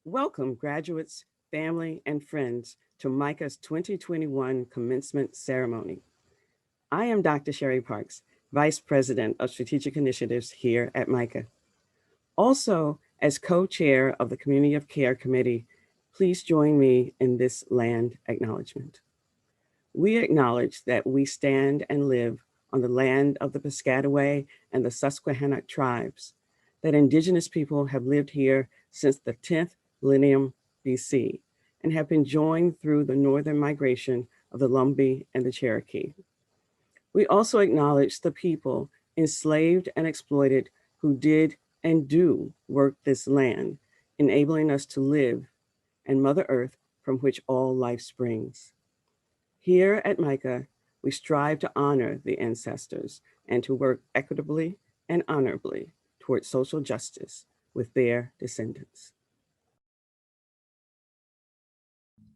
Welcome, graduates, family, and friends to MICA's 2021 commencement ceremony. I am Dr. Sherry Parks, Vice President of Strategic Initiatives here at MICA. Also, as co-chair of the Community of Care Committee, please join me in this land acknowledgement. We acknowledge that we stand and live on the land of the Piscataway and the Susquehannock tribes, that Indigenous people have lived here since the 10th millennium BC and have been joined through the northern migration of the Lumbee and the Cherokee. We also acknowledge the people enslaved and exploited who did and do work this land, enabling us to live, and Mother Earth from which all life springs. Here at MICA, we strive to honor the ancestors and to work equitably and honorably towards social justice with their descendants.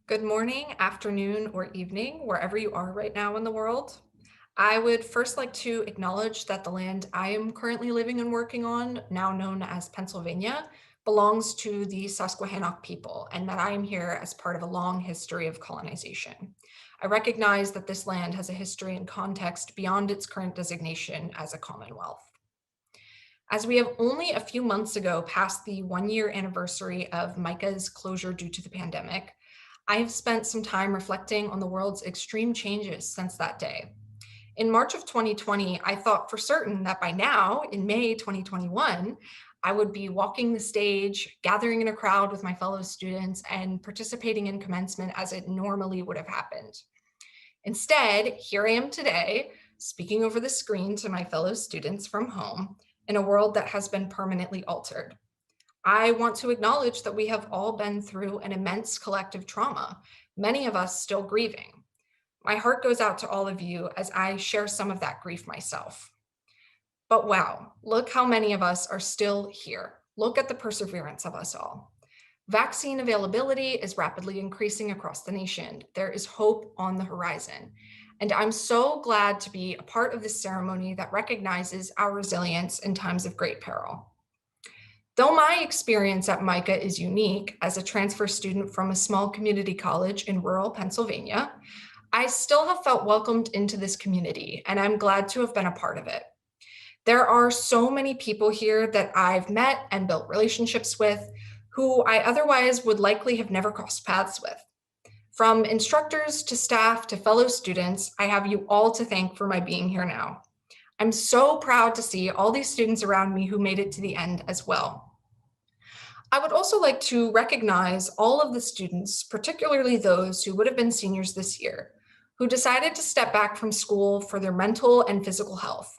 Good morning, afternoon, or evening, wherever you are right now in the world. I would first like to acknowledge that the land I am currently living and working on, now known as Pennsylvania, belongs to the Susquehannock people, and that I am here as part of a long history of colonization. I recognize that this land has a history and context beyond its current designation as a Commonwealth. As we have only a few months ago passed the one-year anniversary of MICA's closure due to the pandemic, I have spent some time reflecting on the world's extreme changes since that day. In March of 2020, I thought for certain that by now, in May 2021, I would be walking the stage, gathering in a crowd with my fellow students, and participating in commencement as it normally would have happened. Instead, here I am today, speaking over the screen to my fellow students from home in a world that has been permanently altered. I want to acknowledge that we have all been through an immense collective trauma, many of us still grieving. My heart goes out to all of you as I share some of that grief myself. But wow, look how many of us are still here. Look at the perseverance of us all. Vaccine availability is rapidly increasing across the nation. There is hope on the horizon. And I'm so glad to be a part of this ceremony that recognizes our resilience in times of great peril. Though my experience at MICA is unique as a transfer student from a small community college in rural Pennsylvania, I still have felt welcomed into this community, and I'm glad to have been a part of it. There are so many people here that I've met and built relationships with who I otherwise would likely have never crossed paths with. From instructors to staff to fellow students, I have you all to thank for my being here now. I'm so proud to see all these students around me who made it to the end as well. I would also like to recognize all of the students, particularly those who would have been seniors this year, who decided to step back from school for their mental and physical health.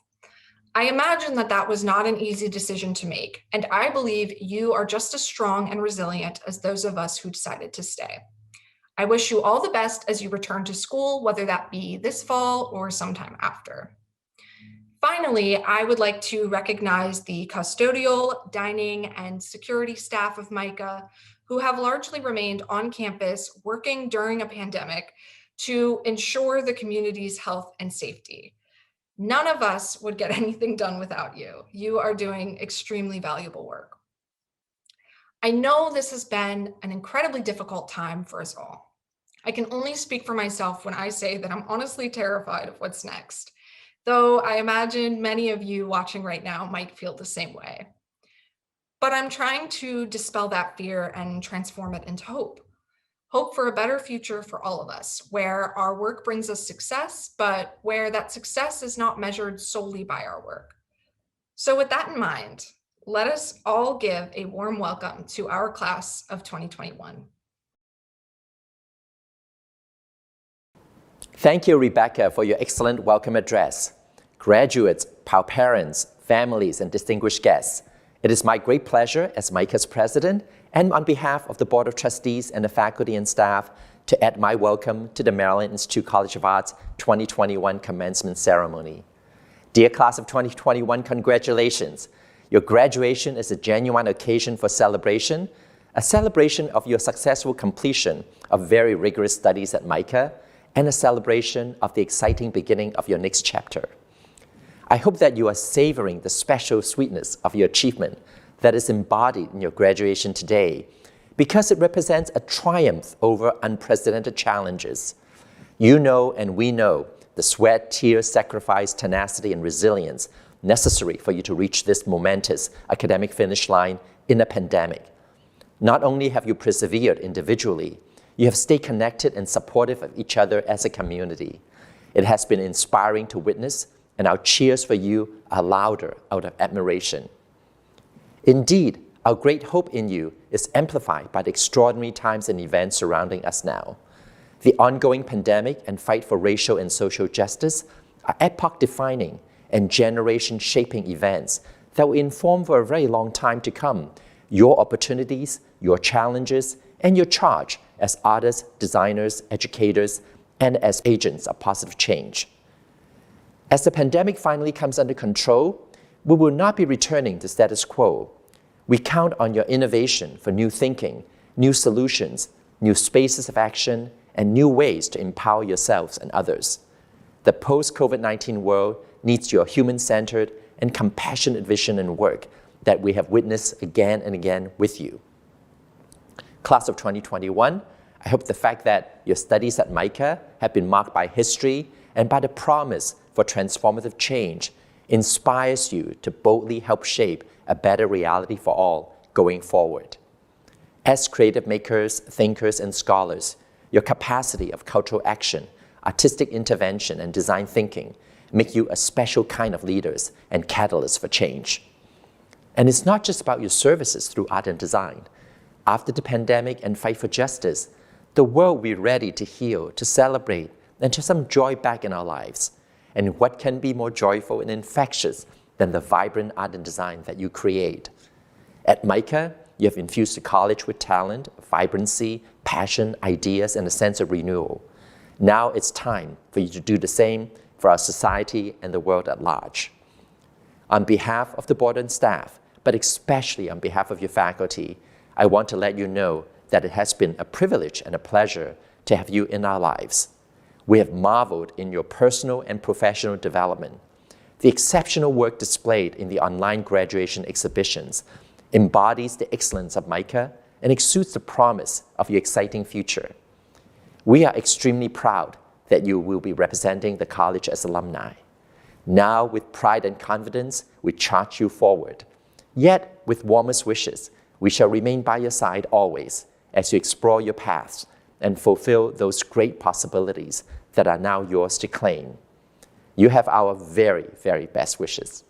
I imagine that that was not an easy decision to make, and I believe you are just as strong and resilient as those of us who decided to stay. I wish you all the best as you return to school, whether that be this fall or sometime after. Finally, I would like to recognize the custodial, dining, and security staff of MICA who have largely remained on campus working during a pandemic to ensure the community's health and safety. None of us would get anything done without you. You are doing extremely valuable work. I know this has been an incredibly difficult time for us all. I can only speak for myself when I say that I'm honestly terrified of what's next, though I imagine many of you watching right now might feel the same way. But I'm trying to dispel that fear and transform it into hope. Hope for a better future for all of us, where our work brings us success, but where that success is not measured solely by our work. So with that in mind, let us all give a warm welcome to our class of 2021. Thank you, Rebecca, for your excellent welcome address. Graduates, proud parents, families, and distinguished guests, it is my great pleasure as MICA's president and on behalf of the Board of Trustees and the faculty and staff to add my welcome to the Maryland Institute College of Arts 2021 commencement ceremony. Dear class of 2021, congratulations. Your graduation is a genuine occasion for celebration, a celebration of your successful completion of very rigorous studies at MICA, and a celebration of the exciting beginning of your next chapter. I hope that you are savoring the special sweetness of your achievement that is embodied in your graduation today, because it represents a triumph over unprecedented challenges. You know and we know the sweat, tears, sacrifice, tenacity, and resilience necessary for you to reach this momentous academic finish line in a pandemic. Not only have you persevered individually, you have stayed connected and supportive of each other as a community. It has been inspiring to witness, and our cheers for you are louder out of admiration. Indeed, our great hope in you is amplified by the extraordinary times and events surrounding us now. The ongoing pandemic and fight for racial and social justice are epoch-defining and generation-shaping events that will inform for a very long time to come your opportunities, your challenges, and your charge as artists, designers, educators, and as agents of positive change. As the pandemic finally comes under control, we will not be returning to status quo. We count on your innovation for new thinking, new solutions, new spaces of action, and new ways to empower yourselves and others. The post-COVID-19 world needs your human-centered and compassionate vision and work that we have witnessed again and again with you. Class of 2021, I hope the fact that your studies at MICA have been marked by history and by the promise for transformative change inspires you to boldly help shape a better reality for all going forward. As creative makers, thinkers, and scholars, your capacity of cultural action, artistic intervention, and design thinking make you a special kind of leaders and catalysts for change. And it's not just about your services through art and design. After the pandemic and fight for justice, the world will be ready to heal, to celebrate, and to have some joy back in our lives. And what can be more joyful and infectious than the vibrant art and design that you create? At MICA, you have infused the college with talent, vibrancy, passion, ideas, and a sense of renewal. Now it's time for you to do the same for our society and the world at large. On behalf of the board and staff, but especially on behalf of your faculty, I want to let you know that it has been a privilege and a pleasure to have you in our lives. We have marveled in your personal and professional development. The exceptional work displayed in the online graduation exhibitions embodies the excellence of MICA and exudes the promise of your exciting future. We are extremely proud that you will be representing the college as alumni. Now, with pride and confidence, we charge you forward. Yet, with warmest wishes, we shall remain by your side always as you explore your paths and fulfill those great possibilities that are now yours to claim. You have our very, very best wishes.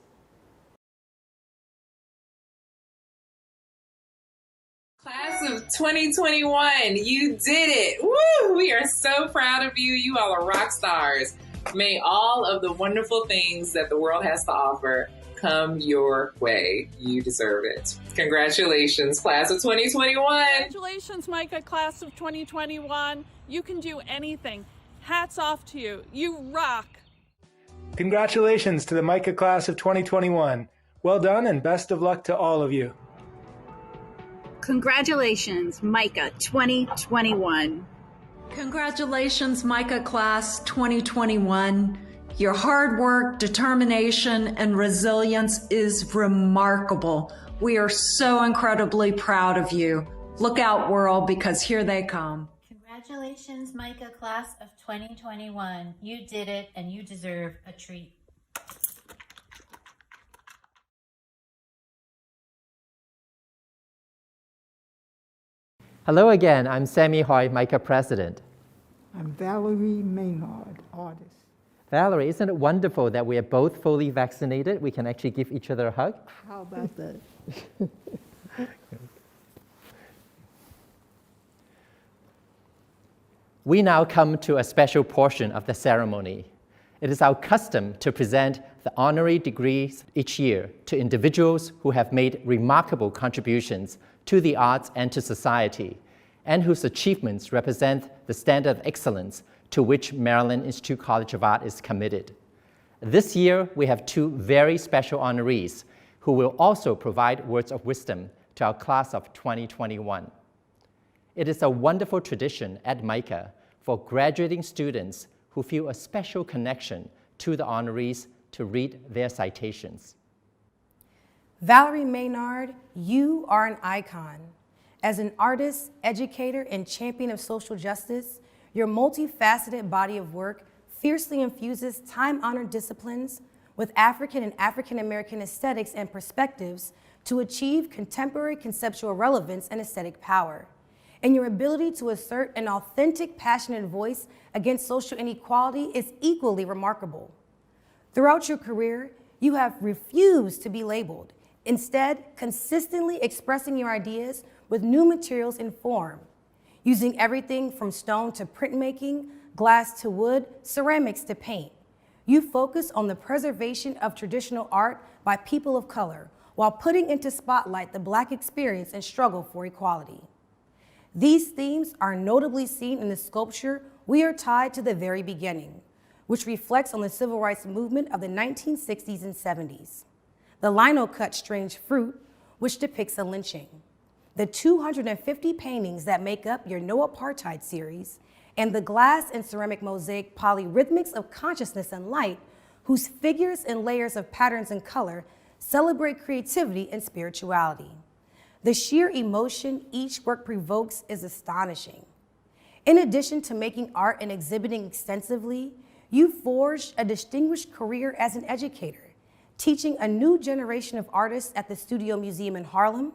Class of 2021, you did it. Woo! We are so proud of you. You all are rock stars. May all of the wonderful things that the world has to offer come your way. You deserve it. Congratulations, class of 2021. Congratulations, MICA class of 2021. You can do anything. Hats off to you. You rock. Congratulations to the MICA class of 2021. Well done and best of luck to all of you. Congratulations, MICA 2021. Congratulations, MICA Class 2021. Your hard work, determination, and resilience is remarkable. We are so incredibly proud of you. Look out, world, because here they come. Congratulations, MICA Class of 2021. You did it, and you deserve a treat. Hello again, I'm Sammy Hoy, MICA President. I'm Valerie Maynard, artist. Valerie, isn't it wonderful that we are both fully vaccinated? We can actually give each other a hug. How about that? We now come to a special portion of the ceremony. It is our custom to present the honorary degrees each year to individuals who have made remarkable contributions to the arts and to society, and whose achievements represent the standard of excellence to which Maryland Institute College of Art is committed. This year, we have two very special honorees who will also provide words of wisdom to our class of 2021. It is a wonderful tradition at MICA for graduating students who feel a special connection to the honorees to read their citations. Valerie Maynard, you are an icon. As an artist, educator, and champion of social justice, your multifaceted body of work fiercely infuses time-honored disciplines with African and African American aesthetics and perspectives to achieve contemporary conceptual relevance and aesthetic power. And your ability to assert an authentic, passionate voice against social inequality is equally remarkable. Throughout your career, you have refused to be labeled, instead consistently expressing your ideas with new materials and form, using everything from stone to printmaking, glass to wood, ceramics to paint. You focus on the preservation of traditional art by people of color, while putting into spotlight the Black experience and struggle for equality. These themes are notably seen in the sculpture We Are Tied to the Very Beginning, which reflects on the civil rights movement of the 1960s and 70s. The lino-cut Strange Fruit, which depicts a lynching. The 250 paintings that make up your No Apartheid series, and the glass and ceramic mosaic polyrhythmics of consciousness and light, whose figures and layers of patterns and color celebrate creativity and spirituality. The sheer emotion each work provokes is astonishing. In addition to making art and exhibiting extensively, you forged a distinguished career as an educator, teaching a new generation of artists at the Studio Museum in Harlem,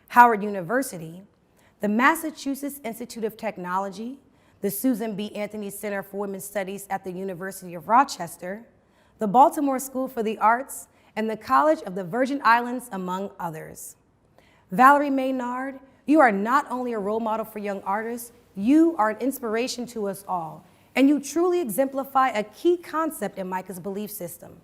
Howard University, the Massachusetts Institute of Technology, the Susan B. Anthony Center for Women's Studies at the University of Rochester, the Baltimore School for the Arts, and the College of the Virgin Islands, among others. Valerie Maynard, you are not only a role model for young artists, you are an inspiration to us all, and you truly exemplify a key concept in MICA's belief system,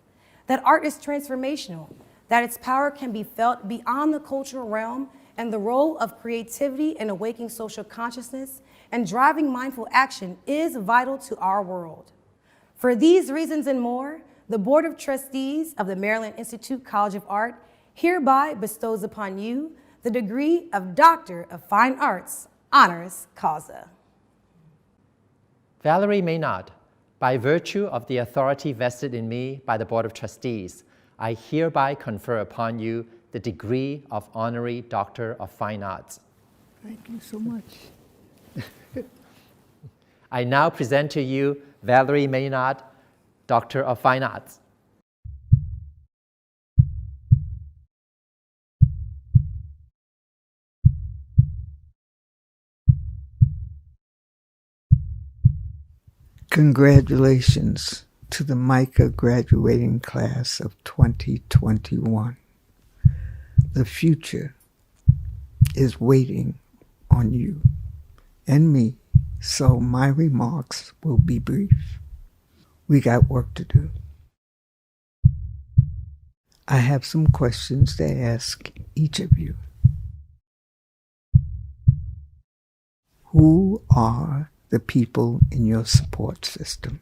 that art is transformational, that its power can be felt beyond the cultural realm, and the role of creativity in awakening social consciousness and driving mindful action is vital to our world. For these reasons and more, the Board of Trustees of the Maryland Institute College of Art hereby bestows upon you the degree of Doctor of Fine Arts, honoris causa. Valerie Maynard, by virtue of the authority vested in me by the Board of Trustees, I hereby confer upon you the degree of Honorary Doctor of Fine Arts. Thank you so much. I now present to you Valerie Maynard, Doctor of Fine Arts. Congratulations to the MICA graduating class of 2021. The future is waiting on you and me, so my remarks will be brief. We got work to do. I have some questions to ask each of you. Who are the people in your support system?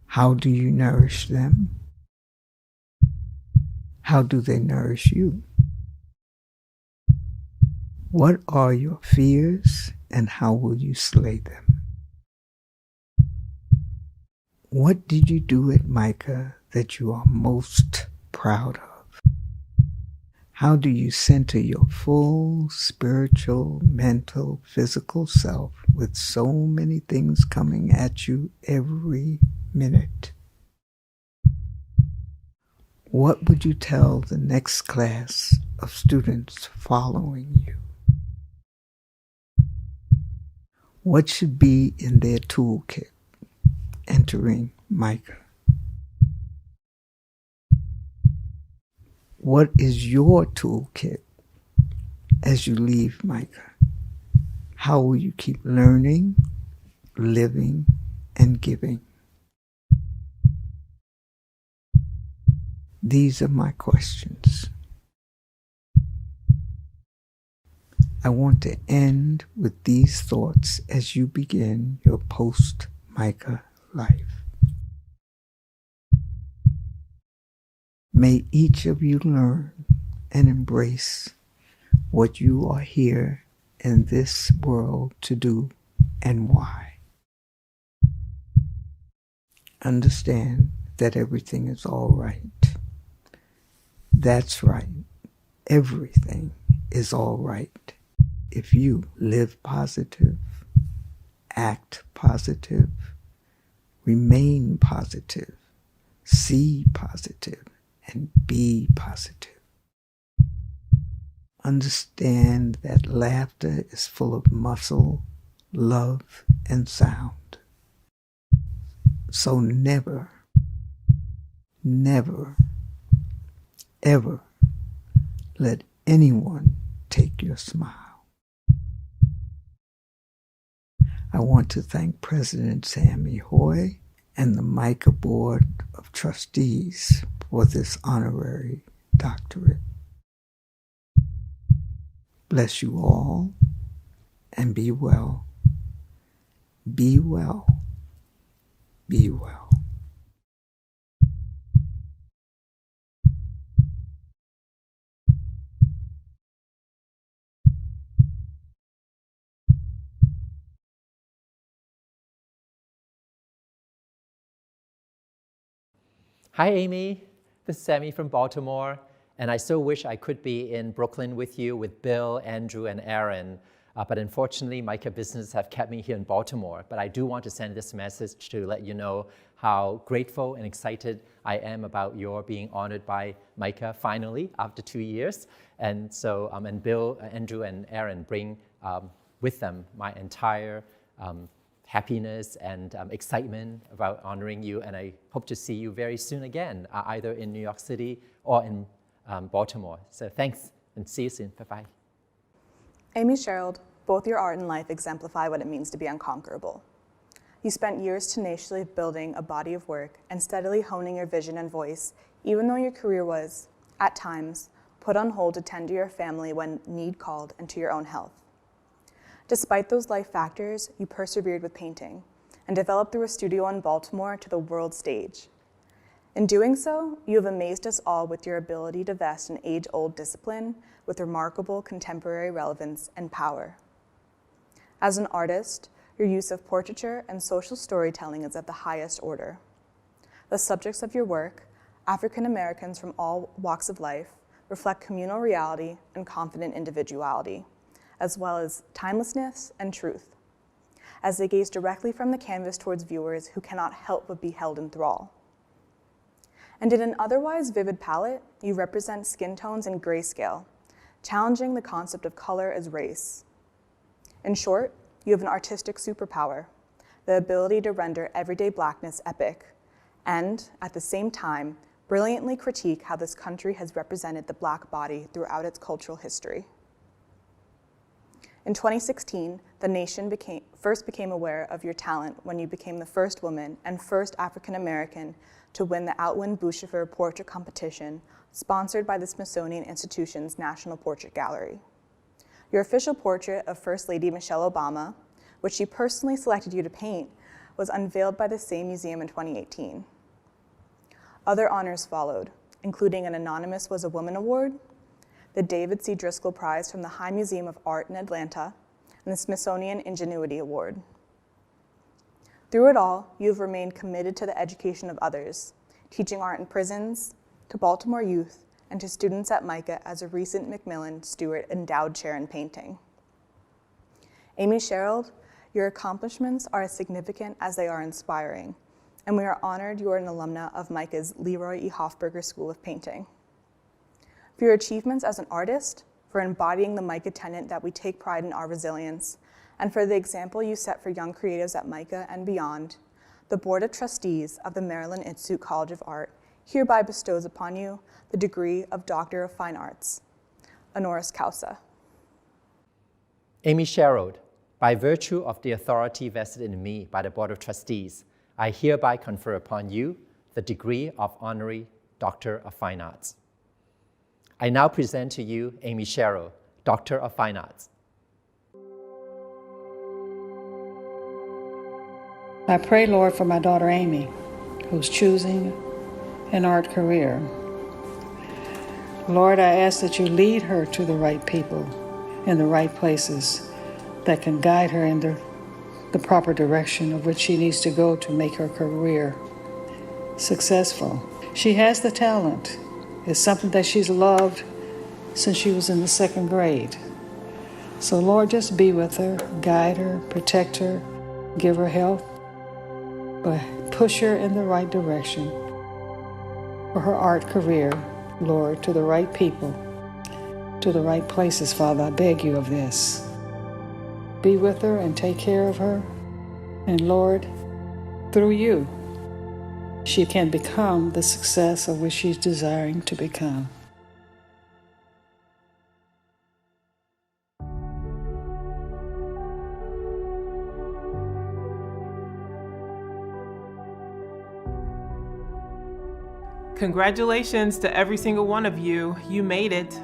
How do you nourish them? How do they nourish you? What are your fears and how will you slay them? What did you do at MICA that you are most proud of? How do you center your full spiritual, mental, physical self with so many things coming at you every minute? What would you tell the next class of students following you? What should be in their toolkit entering MICA? What is your toolkit as you leave MICA? How will you keep learning, living, and giving? These are my questions. I want to end with these thoughts as you begin your post-MICA life. May each of you learn and embrace what you are here in this world to do and why. Understand that everything is all right. That's right. everything is all right if you live positive, act positive, remain positive, see positive, and be positive. Understand that laughter is full of muscle, love, and sound. So never, never, ever let anyone take your smile. I want to thank President Sammy Hoy and the MICA Board of Trustees for this honorary doctorate. Bless you all, and be well. Be well. Be well. Hi, Amy. This is Sammy from Baltimore, and I so wish I could be in Brooklyn with you, with Bill, Andrew, and Aaron. But unfortunately, MICA business have kept me here in Baltimore. But I do want to send this message to let you know how grateful and excited I am about your being honored by MICA finally after 2 years. And so, and Bill, Andrew, and Aaron bring with them my entire happiness and excitement about honoring you. And I hope to see you very soon again, either in New York City or in Baltimore. So thanks, and see you soon. Bye-bye. Amy Sherald, both your art and life exemplify what it means to be unconquerable. You spent years tenaciously building a body of work and steadily honing your vision and voice, even though your career was, at times, put on hold to tend to your family when need called and to your own health. Despite those life factors, you persevered with painting and developed through a studio in Baltimore to the world stage. In doing so, you have amazed us all with your ability to vest an age-old discipline with remarkable contemporary relevance and power. As an artist, your use of portraiture and social storytelling is of the highest order. The subjects of your work, African Americans from all walks of life, reflect communal reality and confident individuality, as well as timelessness and truth, as they gaze directly from the canvas towards viewers who cannot help but be held in thrall. And in an otherwise vivid palette, you represent skin tones in grayscale, challenging the concept of color as race. In short, you have an artistic superpower, the ability to render everyday blackness epic, and, at the same time, brilliantly critique how this country has represented the Black body throughout its cultural history. In 2016, the nation first became aware of your talent when you became the first woman and first African American to win the Outwin Bouchefer Portrait Competition, sponsored by the Smithsonian Institution's National Portrait Gallery. Your official portrait of First Lady Michelle Obama, which she personally selected you to paint, was unveiled by the same museum in 2018. Other honors followed, including an Anonymous Was a Woman Award, the David C. Driscoll Prize from the High Museum of Art in Atlanta, and the Smithsonian Ingenuity Award. Through it all, you have remained committed to the education of others, teaching art in prisons, to Baltimore youth, and to students at MICA as a recent Macmillan Stewart Endowed Chair in Painting. Amy Sherald, your accomplishments are as significant as they are inspiring, and we are honored you are an alumna of MICA's LeRoy E. Hoffberger School of Painting. For your achievements as an artist, for embodying the MICA tenet that we take pride in our resilience, and for the example you set for young creatives at MICA and beyond, the Board of Trustees of the Maryland Institute College of Art hereby bestows upon you the degree of Doctor of Fine Arts, honoris causa. Amy Sherald, by virtue of the authority vested in me by the Board of Trustees, I hereby confer upon you the degree of Honorary Doctor of Fine Arts. I now present to you Amy Sherald, Doctor of Fine Arts. I pray, Lord, for my daughter Amy, who's choosing an art career. Lord, I ask that you lead her to the right people in the right places that can guide her in the proper direction of which she needs to go to make her career successful. She has the talent. It's something that she's loved since she was in the 2nd grade. So Lord, just be with her, guide her, protect her, give her health, but push her in the right direction for her art career, Lord, to the right people, to the right places, Father. I beg you of this. Be with her and take care of her. And Lord, through you, she can become the success of which she's desiring to become. Congratulations to every single one of you. You made it.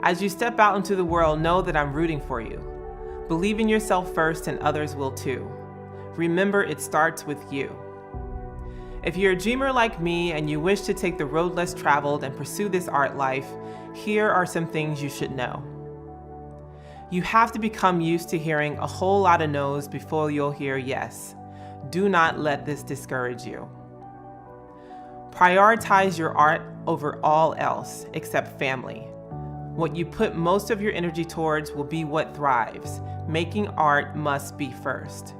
As you step out into the world, know that I'm rooting for you. Believe in yourself first and others will too. Remember, it starts with you. If you're a dreamer like me and you wish to take the road less traveled and pursue this art life, here are some things you should know. You have to become used to hearing a whole lot of no's before you'll hear yes. Do not let this discourage you. Prioritize your art over all else except family. What you put most of your energy towards will be what thrives. Making art must be first.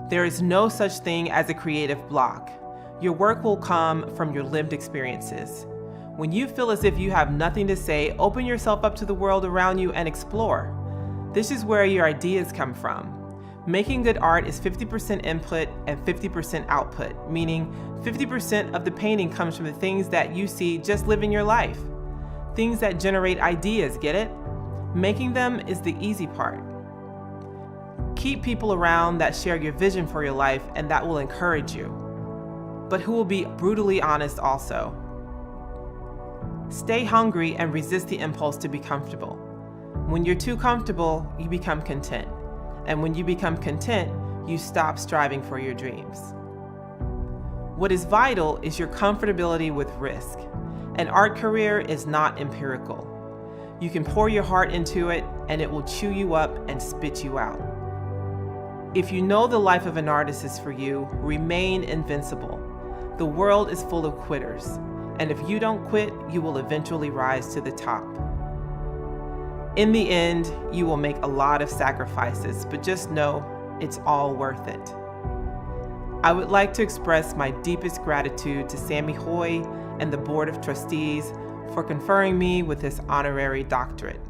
There is no such thing as a creative block. Your work will come from your lived experiences. When you feel as if you have nothing to say, open yourself up to the world around you and explore. This is where your ideas come from. Making good art is 50% input and 50% output, meaning 50% of the painting comes from the things that you see just living your life. Things that generate ideas, get it? Making them is the easy part. Keep people around that share your vision for your life and that will encourage you, but who will be brutally honest also. Stay hungry and resist the impulse to be comfortable. When you're too comfortable, you become content. And when you become content, you stop striving for your dreams. What is vital is your comfortability with risk. An art career is not empirical. You can pour your heart into it and it will chew you up and spit you out. If you know the life of an artist is for you, remain invincible. The world is full of quitters, and if you don't quit, you will eventually rise to the top. In the end, you will make a lot of sacrifices, but just know it's all worth it. I would like to express my deepest gratitude to Sammy Hoy and the Board of Trustees for conferring me with this honorary doctorate.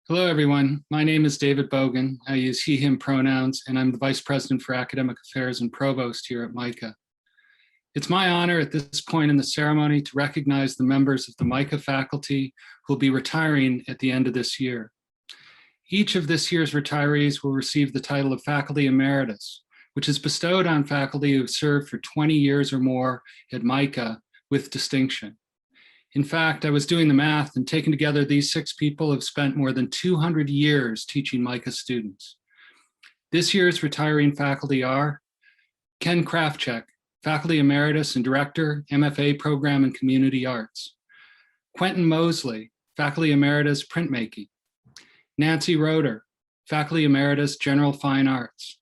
Hello, everyone. My name is David Bogan. I use he, him pronouns, and I'm the Vice President for Academic Affairs and Provost here at MICA. It's my honor at this point in the ceremony to recognize the members of the MICA faculty who will be retiring at the end of this year. Each of this year's retirees will receive the title of Faculty Emeritus, which is bestowed on faculty who have served for 20 years or more at MICA with distinction. In fact, I was doing the math and taken together, these 6 people have spent more than 200 years teaching MICA students. This year's retiring faculty are Ken Krafchek, Faculty Emeritus and Director, MFA Program in Community Arts. Quentin Mosley, Faculty Emeritus, Printmaking. Nancy Roeder, Faculty Emeritus, General Fine Arts.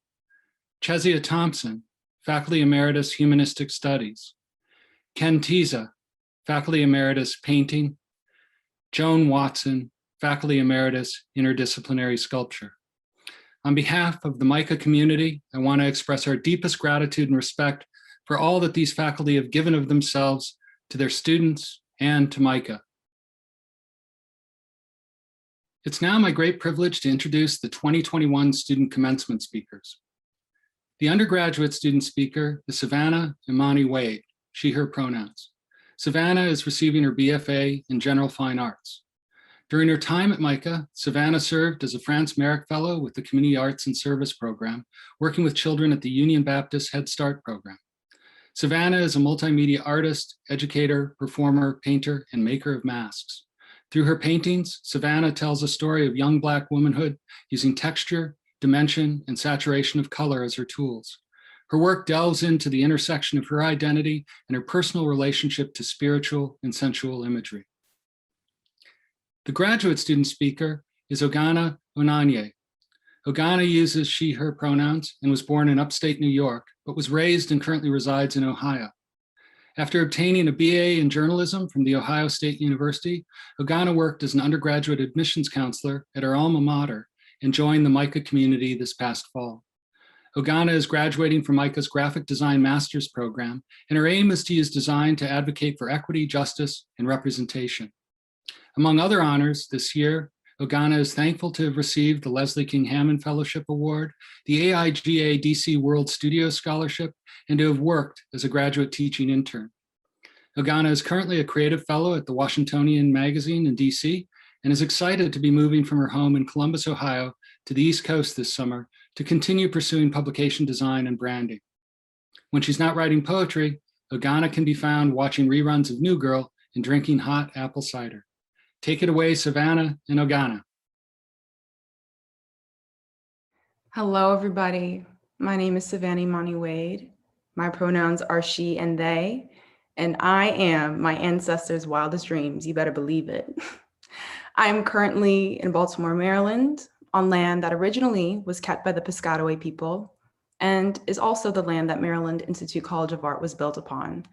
Chesia Thompson, Faculty Emeritus, Humanistic Studies. Ken Tiza, Faculty Emeritus, Painting. Joan Watson, Faculty Emeritus, Interdisciplinary Sculpture. On behalf of the MICA community, I want to express our deepest gratitude and respect for all that these faculty have given of themselves to their students and to MICA. It's now my great privilege to introduce the 2021 student commencement speakers. The undergraduate student speaker is Savannah Imani Wade, she, her pronouns. Savannah is receiving her BFA in General Fine Arts. During her time at MICA, Savannah served as a Franz Marek Fellow with the Community Arts and Service Program, working with children at the Union Baptist Head Start program. Savannah is a multimedia artist, educator, performer, painter, and maker of masks. Through her paintings, Savannah tells a story of young Black womanhood using texture, dimension, and saturation of color as her tools. Her work delves into the intersection of her identity and her personal relationship to spiritual and sensual imagery. The graduate student speaker is Ogana Onanye. Ogana uses she, her pronouns and was born in upstate New York, but was raised and currently resides in Ohio. After obtaining a BA in journalism from The Ohio State University, Ogana worked as an undergraduate admissions counselor at her alma mater and joined the MICA community this past fall. Ogana is graduating from MICA's Graphic Design Master's program, and her aim is to use design to advocate for equity, justice, and representation. Among other honors this year, Ogana is thankful to have received the Leslie King Hammond Fellowship Award, the AIGA DC World Studio Scholarship, and to have worked as a graduate teaching intern. Ogana is currently a creative fellow at the Washingtonian Magazine in DC and is excited to be moving from her home in Columbus, Ohio to the East Coast this summer to continue pursuing publication design and branding. When she's not writing poetry, Ogana can be found watching reruns of New Girl and drinking hot apple cider. Take it away, Savannah and Ogana. Hello, everybody. My name is Savannah Imani Wade. My pronouns are she and they, and I am my ancestors' wildest dreams. You better believe it. I am currently in Baltimore, Maryland, on land that originally was kept by the Piscataway people and is also the land that Maryland Institute College of Art was built upon.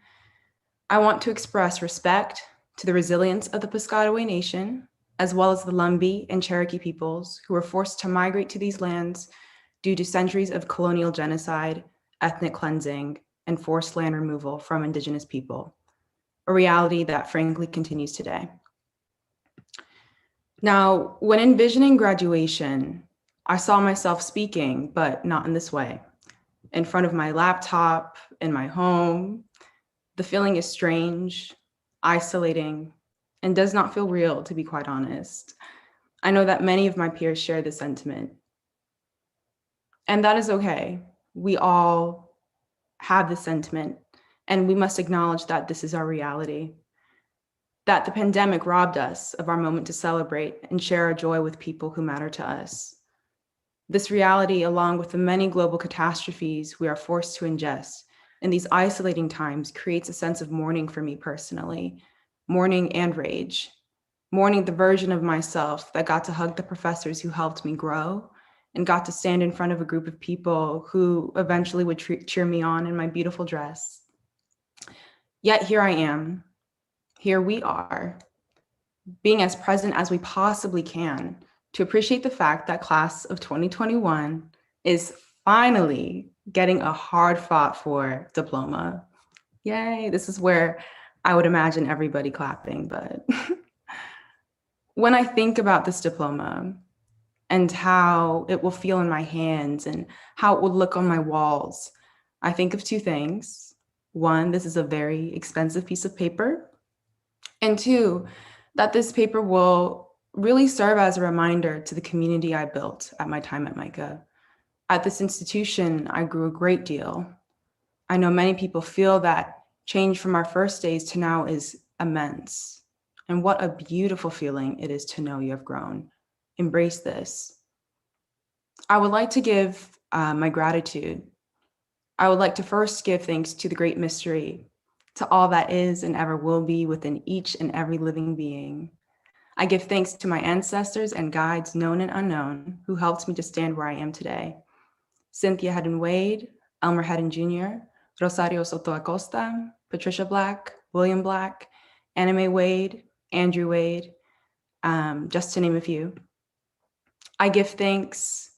I want to express respect to the resilience of the Piscataway Nation, as well as the Lumbee and Cherokee peoples who were forced to migrate to these lands due to centuries of colonial genocide, ethnic cleansing, and forced land removal from Indigenous people, a reality that frankly continues today. Now, when envisioning graduation, I saw myself speaking, but not in this way. In front of my laptop, in my home. The feeling is strange, isolating, and does not feel real, to be quite honest. I know that many of my peers share this sentiment. And that is okay. We all have this sentiment, and we must acknowledge that this is our reality. That the pandemic robbed us of our moment to celebrate and share our joy with people who matter to us. This reality, along with the many global catastrophes we are forced to ingest in these isolating times, creates a sense of mourning for me personally, mourning and rage, mourning the version of myself that got to hug the professors who helped me grow and got to stand in front of a group of people who eventually would cheer me on in my beautiful dress. Yet here I am, here we are, being as present as we possibly can to appreciate the fact that class of 2021 is finally getting a hard fought for diploma. Yay, this is where I would imagine everybody clapping, but when I think about this diploma and how it will feel in my hands and how it will look on my walls, I think of two things. One, this is a very expensive piece of paper. And two, that this paper will really serve as a reminder to the community I built at my time at MICA. At this institution, I grew a great deal. I know many people feel that change from our first days to now is immense. And what a beautiful feeling it is to know you have grown. Embrace this. I would like to give my gratitude. I would like to first give thanks to the great mystery, to all that is and ever will be within each and every living being. I give thanks to my ancestors and guides, known and unknown, who helped me to stand where I am today. Cynthia Hedden Wade, Elmer Hedden Jr., Rosario Soto Acosta, Patricia Black, William Black, Anna Mae Wade, Andrew Wade, just to name a few. I give thanks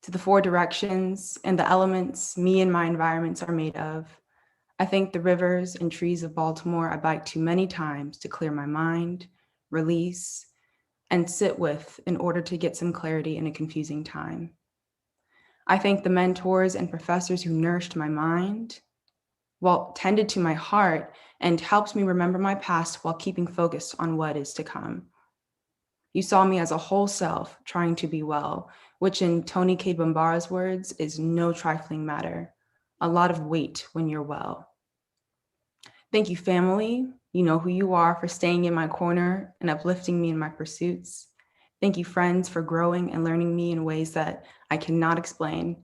to the four directions and the elements me and my environments are made of. I thank the rivers and trees of Baltimore I biked to many times to clear my mind, release, and sit with in order to get some clarity in a confusing time. I thank the mentors and professors who nourished my mind, tended to my heart, and helped me remember my past while keeping focused on what is to come. You saw me as a whole self trying to be well, which in Tony K. Bambara's words is no trifling matter, a lot of weight when you're well. Thank you, family. You know who you are, for staying in my corner and uplifting me in my pursuits. Thank you, friends, for growing and learning me in ways that I cannot explain,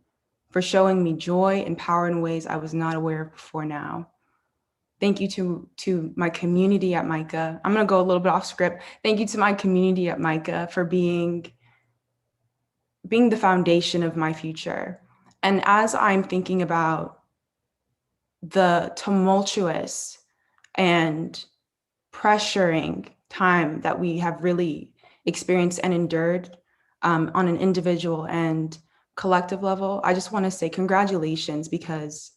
for showing me joy and power in ways I was not aware of before now. Thank you to my community at MICA. I'm going to go a little bit off script. Thank you to my community at MICA for being the foundation of my future. And as I'm thinking about the tumultuous and pressuring time that we have really experienced and endured on an individual and collective level, I just want to say congratulations, because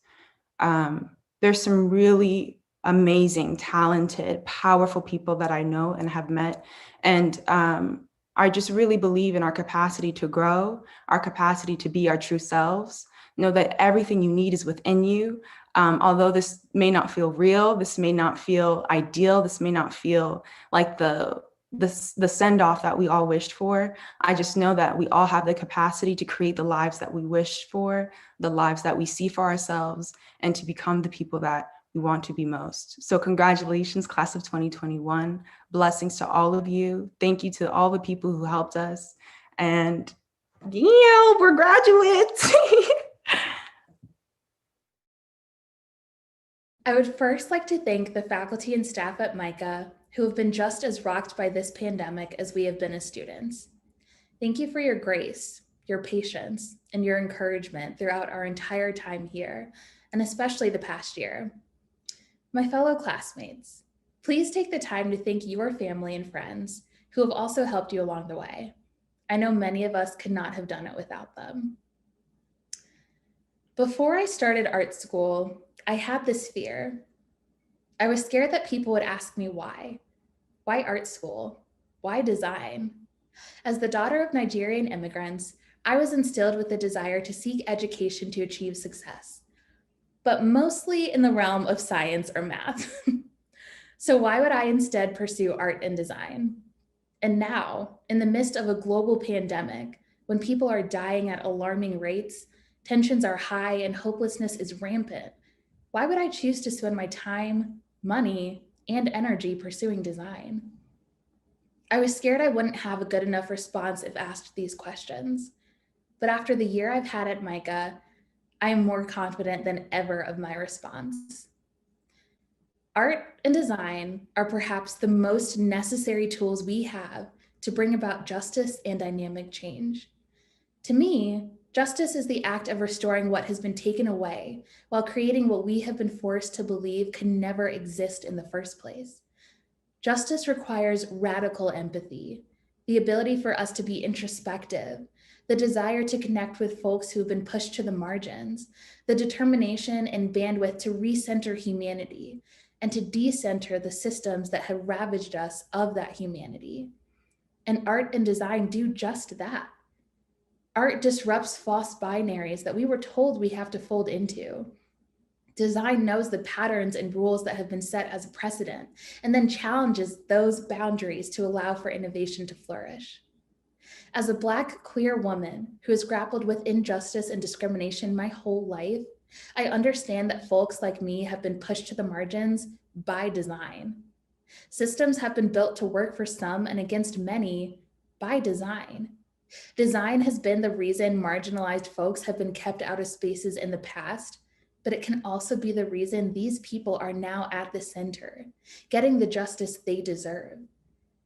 there's some really amazing, talented, powerful people that I know and have met. And I just really believe in our capacity to grow, our capacity to be our true selves. Know that everything you need is within you. Although this may not feel real, this may not feel ideal, this may not feel like the send-off that we all wished for. I just know that we all have the capacity to create the lives that we wish for, the lives that we see for ourselves, and to become the people that we want to be most. So congratulations, class of 2021. Blessings to all of you. Thank you to all the people who helped us. And yeah, we're graduates. I would first like to thank the faculty and staff at MICA who have been just as rocked by this pandemic as we have been as students. Thank you for your grace, your patience, and your encouragement throughout our entire time here, and especially the past year. My fellow classmates, please take the time to thank your family and friends who have also helped you along the way. I know many of us could not have done it without them. Before I started art school, I had this fear. I was scared that people would ask me why. Why art school? Why design? As the daughter of Nigerian immigrants, I was instilled with the desire to seek education to achieve success, but mostly in the realm of science or math. So why would I instead pursue art and design? And now, in the midst of a global pandemic, when people are dying at alarming rates, tensions are high, and hopelessness is rampant, why would I choose to spend my time, money, and energy pursuing design? I was scared I wouldn't have a good enough response if asked these questions. But after the year I've had at MICA, I am more confident than ever of my response. Art and design are perhaps the most necessary tools we have to bring about justice and dynamic change. To me, justice is the act of restoring what has been taken away while creating what we have been forced to believe can never exist in the first place. Justice requires radical empathy, the ability for us to be introspective, the desire to connect with folks who have been pushed to the margins, the determination and bandwidth to recenter humanity, and to decenter the systems that have ravaged us of that humanity. And art and design do just that. Art disrupts false binaries that we were told we have to fold into. Design knows the patterns and rules that have been set as a precedent, and then challenges those boundaries to allow for innovation to flourish. As a Black queer woman who has grappled with injustice and discrimination my whole life, I understand that folks like me have been pushed to the margins by design. Systems have been built to work for some and against many by design. Design has been the reason marginalized folks have been kept out of spaces in the past, but it can also be the reason these people are now at the center, getting the justice they deserve.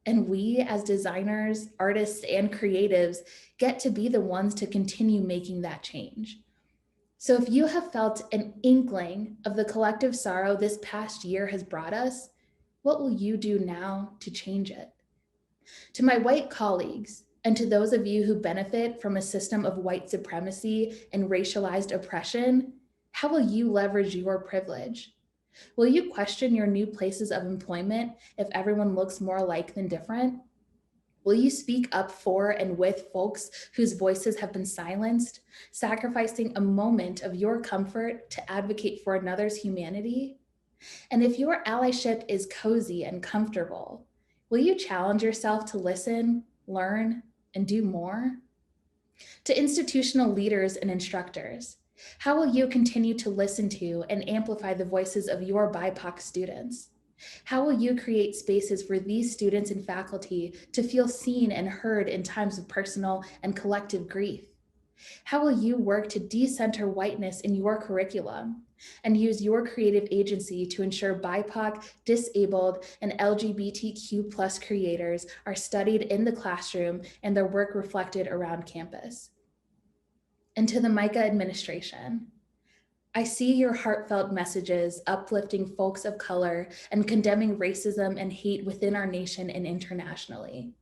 And we, as designers, artists, and creatives, get to be the ones to continue making that change. So if you have felt an inkling of the collective sorrow this past year has brought us, what will you do now to change it? To my white colleagues, and to those of you who benefit from a system of white supremacy and racialized oppression, how will you leverage your privilege? Will you question your new places of employment if everyone looks more alike than different? Will you speak up for and with folks whose voices have been silenced, sacrificing a moment of your comfort to advocate for another's humanity? And if your allyship is cozy and comfortable, will you challenge yourself to listen, learn, and do more? To institutional leaders and instructors, how will you continue to listen to and amplify the voices of your BIPOC students? How will you create spaces for these students and faculty to feel seen and heard in times of personal and collective grief? How will you work to decenter whiteness in your curriculum, and use your creative agency to ensure BIPOC, disabled, and LGBTQ+ creators are studied in the classroom and their work reflected around campus. And to the MICA administration, I see your heartfelt messages uplifting folks of color and condemning racism and hate within our nation and internationally.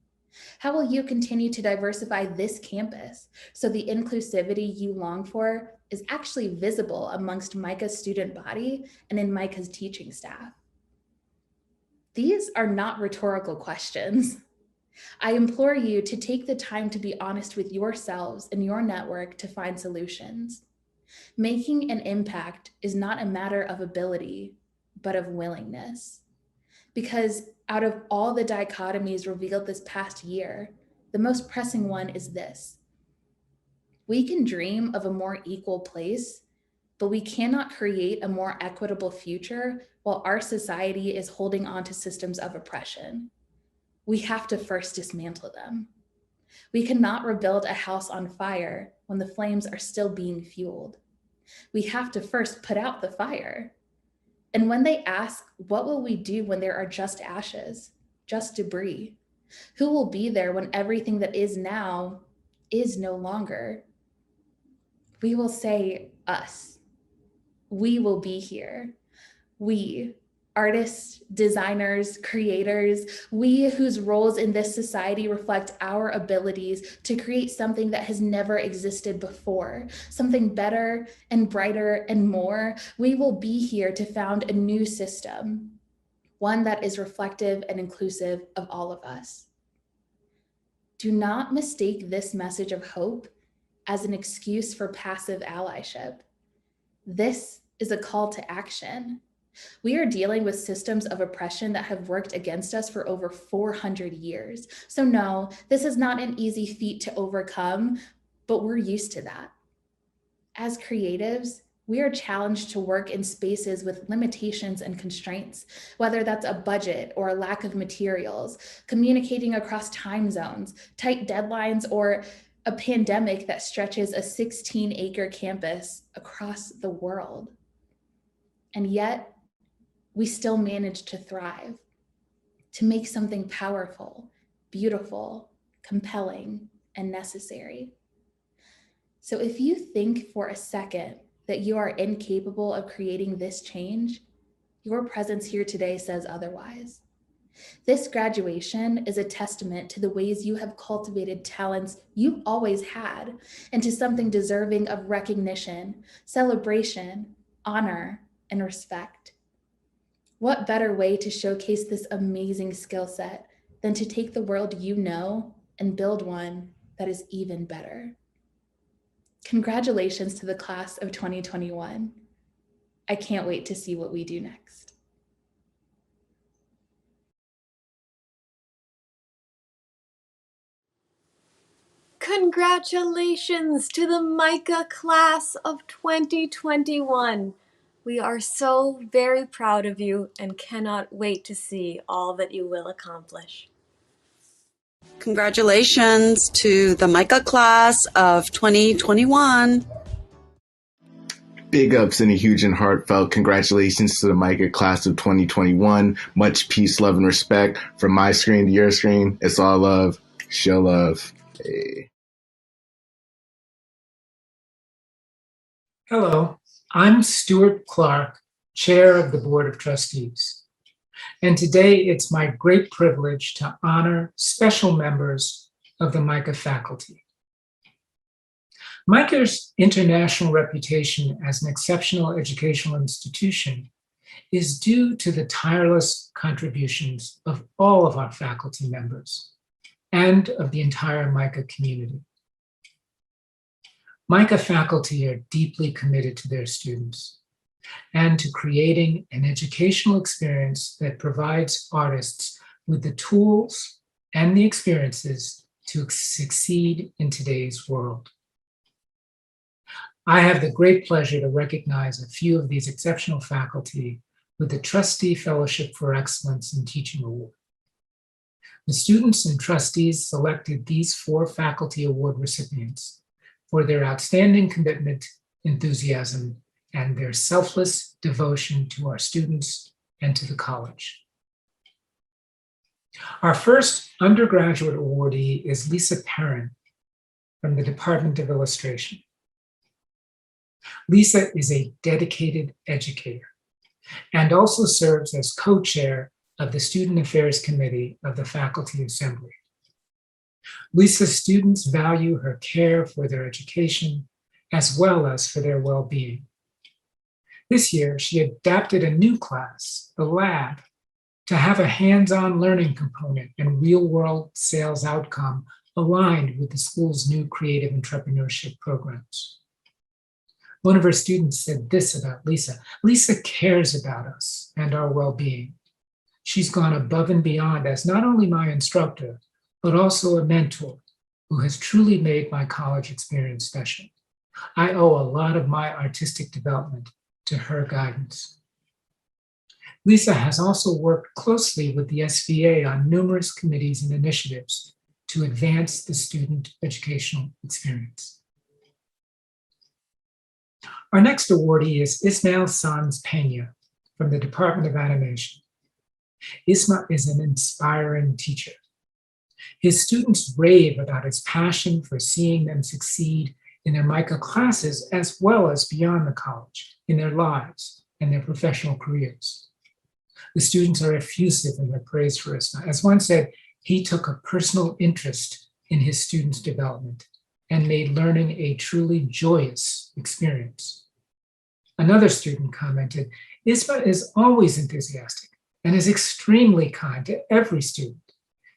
How will you continue to diversify this campus so the inclusivity you long for is actually visible amongst MICA's student body and in MICA's teaching staff? These are not rhetorical questions. I implore you to take the time to be honest with yourselves and your network to find solutions. Making an impact is not a matter of ability, but of willingness. Because out of all the dichotomies revealed this past year, the most pressing one is this. We can dream of a more equal place, but we cannot create a more equitable future while our society is holding on to systems of oppression. We have to first dismantle them. We cannot rebuild a house on fire when the flames are still being fueled. We have to first put out the fire. And when they ask, what will we do when there are just ashes, just debris? Who will be there when everything that is now is no longer? We will say us. We will be here. We, artists, designers, creators, we whose roles in this society reflect our abilities to create something that has never existed before, something better and brighter and more. We will be here to found a new system, one that is reflective and inclusive of all of us. Do not mistake this message of hope as an excuse for passive allyship. This is a call to action. We are dealing with systems of oppression that have worked against us for over 400 years. So no, this is not an easy feat to overcome, but we're used to that. As creatives, we are challenged to work in spaces with limitations and constraints, whether that's a budget or a lack of materials, communicating across time zones, tight deadlines, or a pandemic that stretches a 16-acre campus across the world. And yet, we still manage to thrive, to make something powerful, beautiful, compelling, and necessary. So if you think for a second that you are incapable of creating this change, your presence here today says otherwise. This graduation is a testament to the ways you have cultivated talents you've always had into something deserving of recognition, celebration, honor, and respect. What better way to showcase this amazing skill set than to take the world you know and build one that is even better? Congratulations to the class of 2021. I can't wait to see what we do next. Congratulations to the MICA class of 2021. We are so very proud of you and cannot wait to see all that you will accomplish. Congratulations to the MICA class of 2021. Big ups and a huge and heartfelt congratulations to the MICA class of 2021. Much peace, love, and respect. From my screen to your screen, it's all love. Show love. Hey. Hello, I'm Stuart Clark, Chair of the Board of Trustees. And today it's my great privilege to honor special members of the MICA faculty. MICA's international reputation as an exceptional educational institution is due to the tireless contributions of all of our faculty members and of the entire MICA community. MICA faculty are deeply committed to their students and to creating an educational experience that provides artists with the tools and the experiences to succeed in today's world. I have the great pleasure to recognize a few of these exceptional faculty with the Trustee Fellowship for Excellence in Teaching Award. The students and trustees selected these 4 faculty award recipients for their outstanding commitment, enthusiasm, and their selfless devotion to our students and to the college. Our first undergraduate awardee is Lisa Perrin from the Department of Illustration. Lisa is a dedicated educator and also serves as co-chair of the Student Affairs Committee of the Faculty Assembly. Lisa's students value her care for their education as well as for their well-being. This year, she adapted a new class, the lab, to have a hands-on learning component and real-world sales outcome aligned with the school's new creative entrepreneurship programs. One of her students said this about Lisa: Lisa cares about us and our well-being. She's gone above and beyond as not only my instructor, but also a mentor who has truly made my college experience special. I owe a lot of my artistic development to her guidance. Lisa has also worked closely with the SVA on numerous committees and initiatives to advance the student educational experience. Our next awardee is Ismael Sanz Peña from the Department of Animation. Isma is an inspiring teacher. His students rave about his passion for seeing them succeed in their MICA classes as well as beyond the college, in their lives and their professional careers. The students are effusive in their praise for Isma. As one said, he took a personal interest in his students' development and made learning a truly joyous experience. Another student commented, Isma is always enthusiastic and is extremely kind to every student.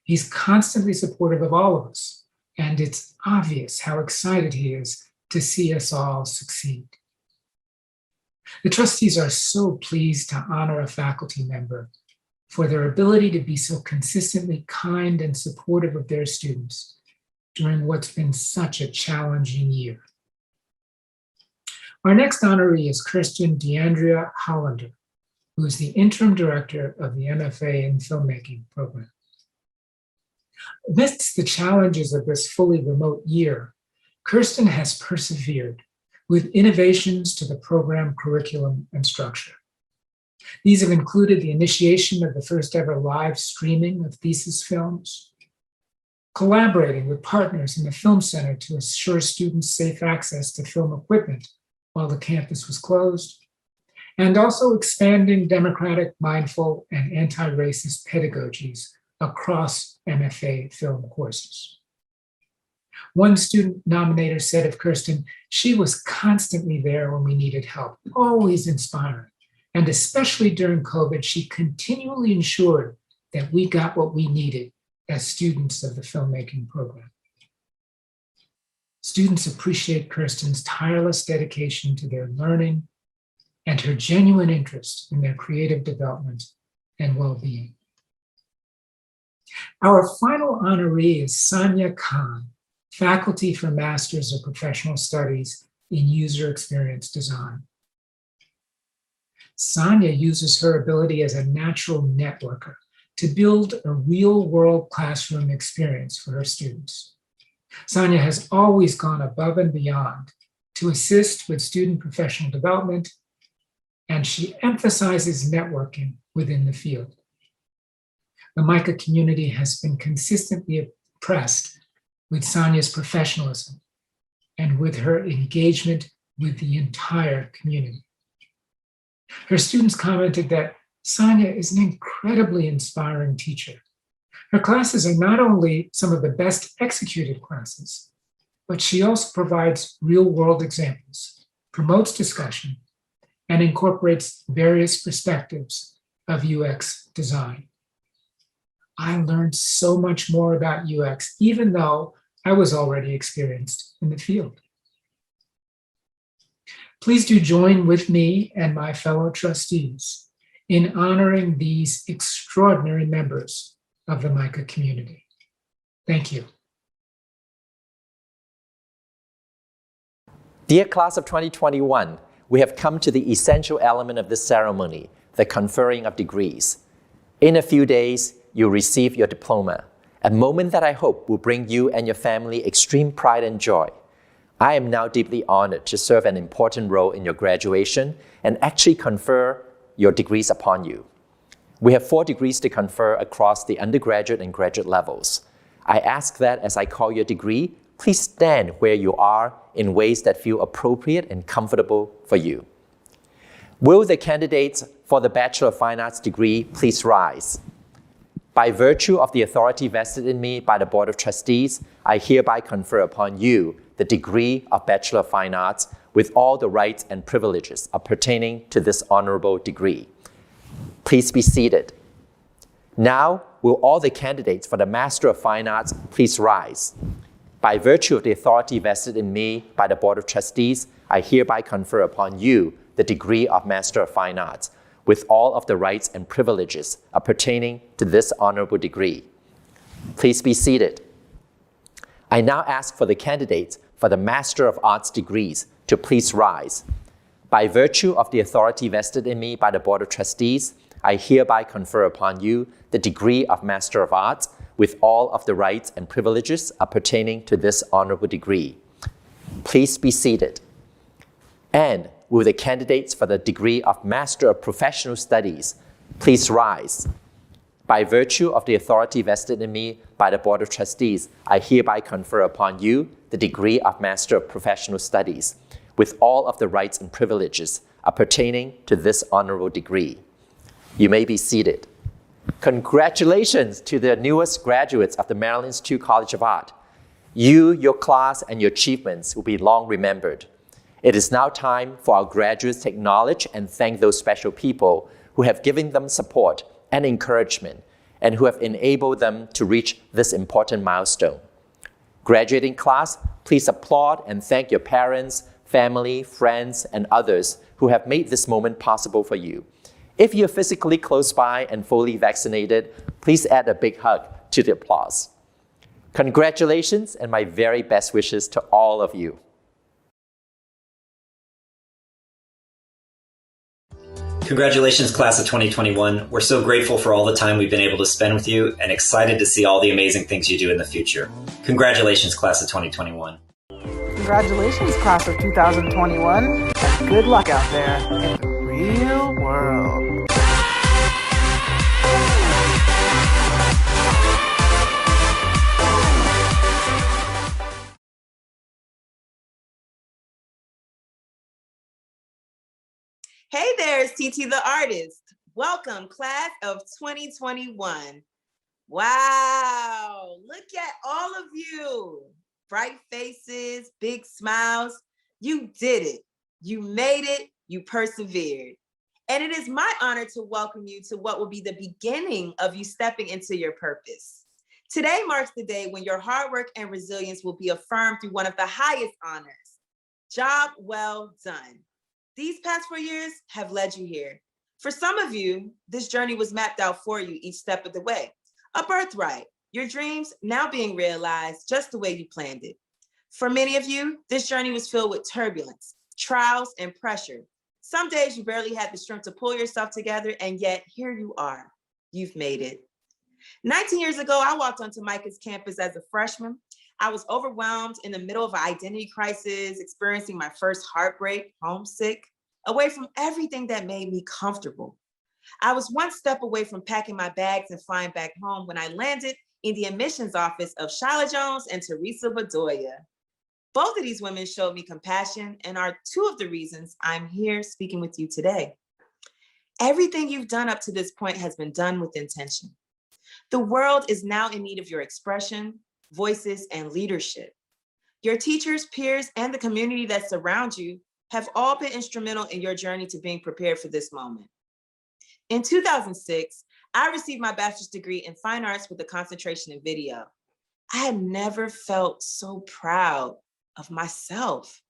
He's constantly supportive of all of us, and it's obvious how excited he is to see us all succeed. The trustees are so pleased to honor a faculty member for their ability to be so consistently kind and supportive of their students during what's been such a challenging year. Our next honoree is Kirsten DeAndrea Hollander, who is the interim director of the MFA in Filmmaking program. Amidst the challenges of this fully remote year, Kirsten has persevered with innovations to the program curriculum and structure. These have included the initiation of the first ever live streaming of thesis films, collaborating with partners in the Film Center to assure students safe access to film equipment while the campus was closed, and also expanding democratic, mindful, and anti-racist pedagogies across MFA film courses. One student nominator said of Kirsten, she was constantly there when we needed help, always inspiring. And especially during COVID, she continually ensured that we got what we needed as students of the filmmaking program. Students appreciate Kirsten's tireless dedication to their learning and her genuine interest in their creative development and well-being. Our final honoree is Sanya Khan, faculty for Masters of Professional Studies in User Experience Design. Sanya uses her ability as a natural networker to build a real-world classroom experience for her students. Sanya has always gone above and beyond to assist with student professional development, and she emphasizes networking within the field. The MICA community has been consistently impressed with Sanya's professionalism and with her engagement with the entire community. Her students commented that Sanya is an incredibly inspiring teacher. Her classes are not only some of the best executed classes, but she also provides real-world examples, promotes discussion, and incorporates various perspectives of UX design. I learned so much more about UX, even though I was already experienced in the field. Please do join with me and my fellow trustees in honoring these extraordinary members of the MICA community. Thank you. Dear class of 2021, we have come to the essential element of this ceremony, the conferring of degrees. In a few days, you'll receive your diploma, a moment that I hope will bring you and your family extreme pride and joy. I am now deeply honored to serve an important role in your graduation and actually confer your degrees upon you. We have 4 degrees to confer across the undergraduate and graduate levels. I ask that as I call your degree, please stand where you are in ways that feel appropriate and comfortable for you. Will the candidates for the Bachelor of Fine Arts degree please rise? By virtue of the authority vested in me by the Board of Trustees, I hereby confer upon you the degree of Bachelor of Fine Arts with all the rights and privileges pertaining to this honorable degree. Please be seated. Now, will all the candidates for the Master of Fine Arts please rise? By virtue of the authority vested in me by the Board of Trustees, I hereby confer upon you the degree of Master of Fine Arts with all of the rights and privileges pertaining to this honorable degree. Please be seated. I now ask for the candidates for the Master of Arts degrees to please rise. By virtue of the authority vested in me by the Board of Trustees, I hereby confer upon you the degree of Master of Arts with all of the rights and privileges pertaining to this honorable degree. Please be seated. And will the candidates for the degree of Master of Professional Studies please rise? By virtue of the authority vested in me by the Board of Trustees, I hereby confer upon you the degree of Master of Professional Studies with all of the rights and privileges pertaining to this honorable degree. You may be seated. Congratulations to the newest graduates of the Maryland Institute College of Art. You, your class, and your achievements will be long remembered. It is now time for our graduates to acknowledge and thank those special people who have given them support and encouragement and who have enabled them to reach this important milestone. Graduating class, please applaud and thank your parents, family, friends, and others who have made this moment possible for you. If you're physically close by and fully vaccinated, please add a big hug to the applause. Congratulations and my very best wishes to all of you. Congratulations, class of 2021. We're so grateful for all the time we've been able to spend with you and excited to see all the amazing things you do in the future. Congratulations, class of 2021. Congratulations, class of 2021. Good luck out there in the real world. Hey there, it's TT the artist. Welcome, class of 2021. Wow, look at all of you. Bright faces, big smiles. You did it. You made it. You persevered. And it is my honor to welcome you to what will be the beginning of you stepping into your purpose. Today marks the day when your hard work and resilience will be affirmed through one of the highest honors. Job well done. These past 4 years have led you here. For some of you, this journey was mapped out for you each step of the way. A birthright, your dreams now being realized just the way you planned it. For many of you, this journey was filled with turbulence, trials, and pressure. Some days you barely had the strength to pull yourself together, and yet here you are. You've made it. 19 years ago, I walked onto MICA's campus as a freshman. I was overwhelmed in the middle of an identity crisis, experiencing my first heartbreak, homesick, away from everything that made me comfortable. I was one step away from packing my bags and flying back home when I landed in the admissions office of Shyla Jones and Teresa Bedoya. Both of these women showed me compassion and are 2 of the reasons I'm here speaking with you today. Everything you've done up to this point has been done with intention. The world is now in need of your expression, voices, and leadership. Your teachers, peers, and the community that surrounds you have all been instrumental in your journey to being prepared for this moment. In 2006, I received my bachelor's degree in fine arts with a concentration in video. I had never felt so proud of myself.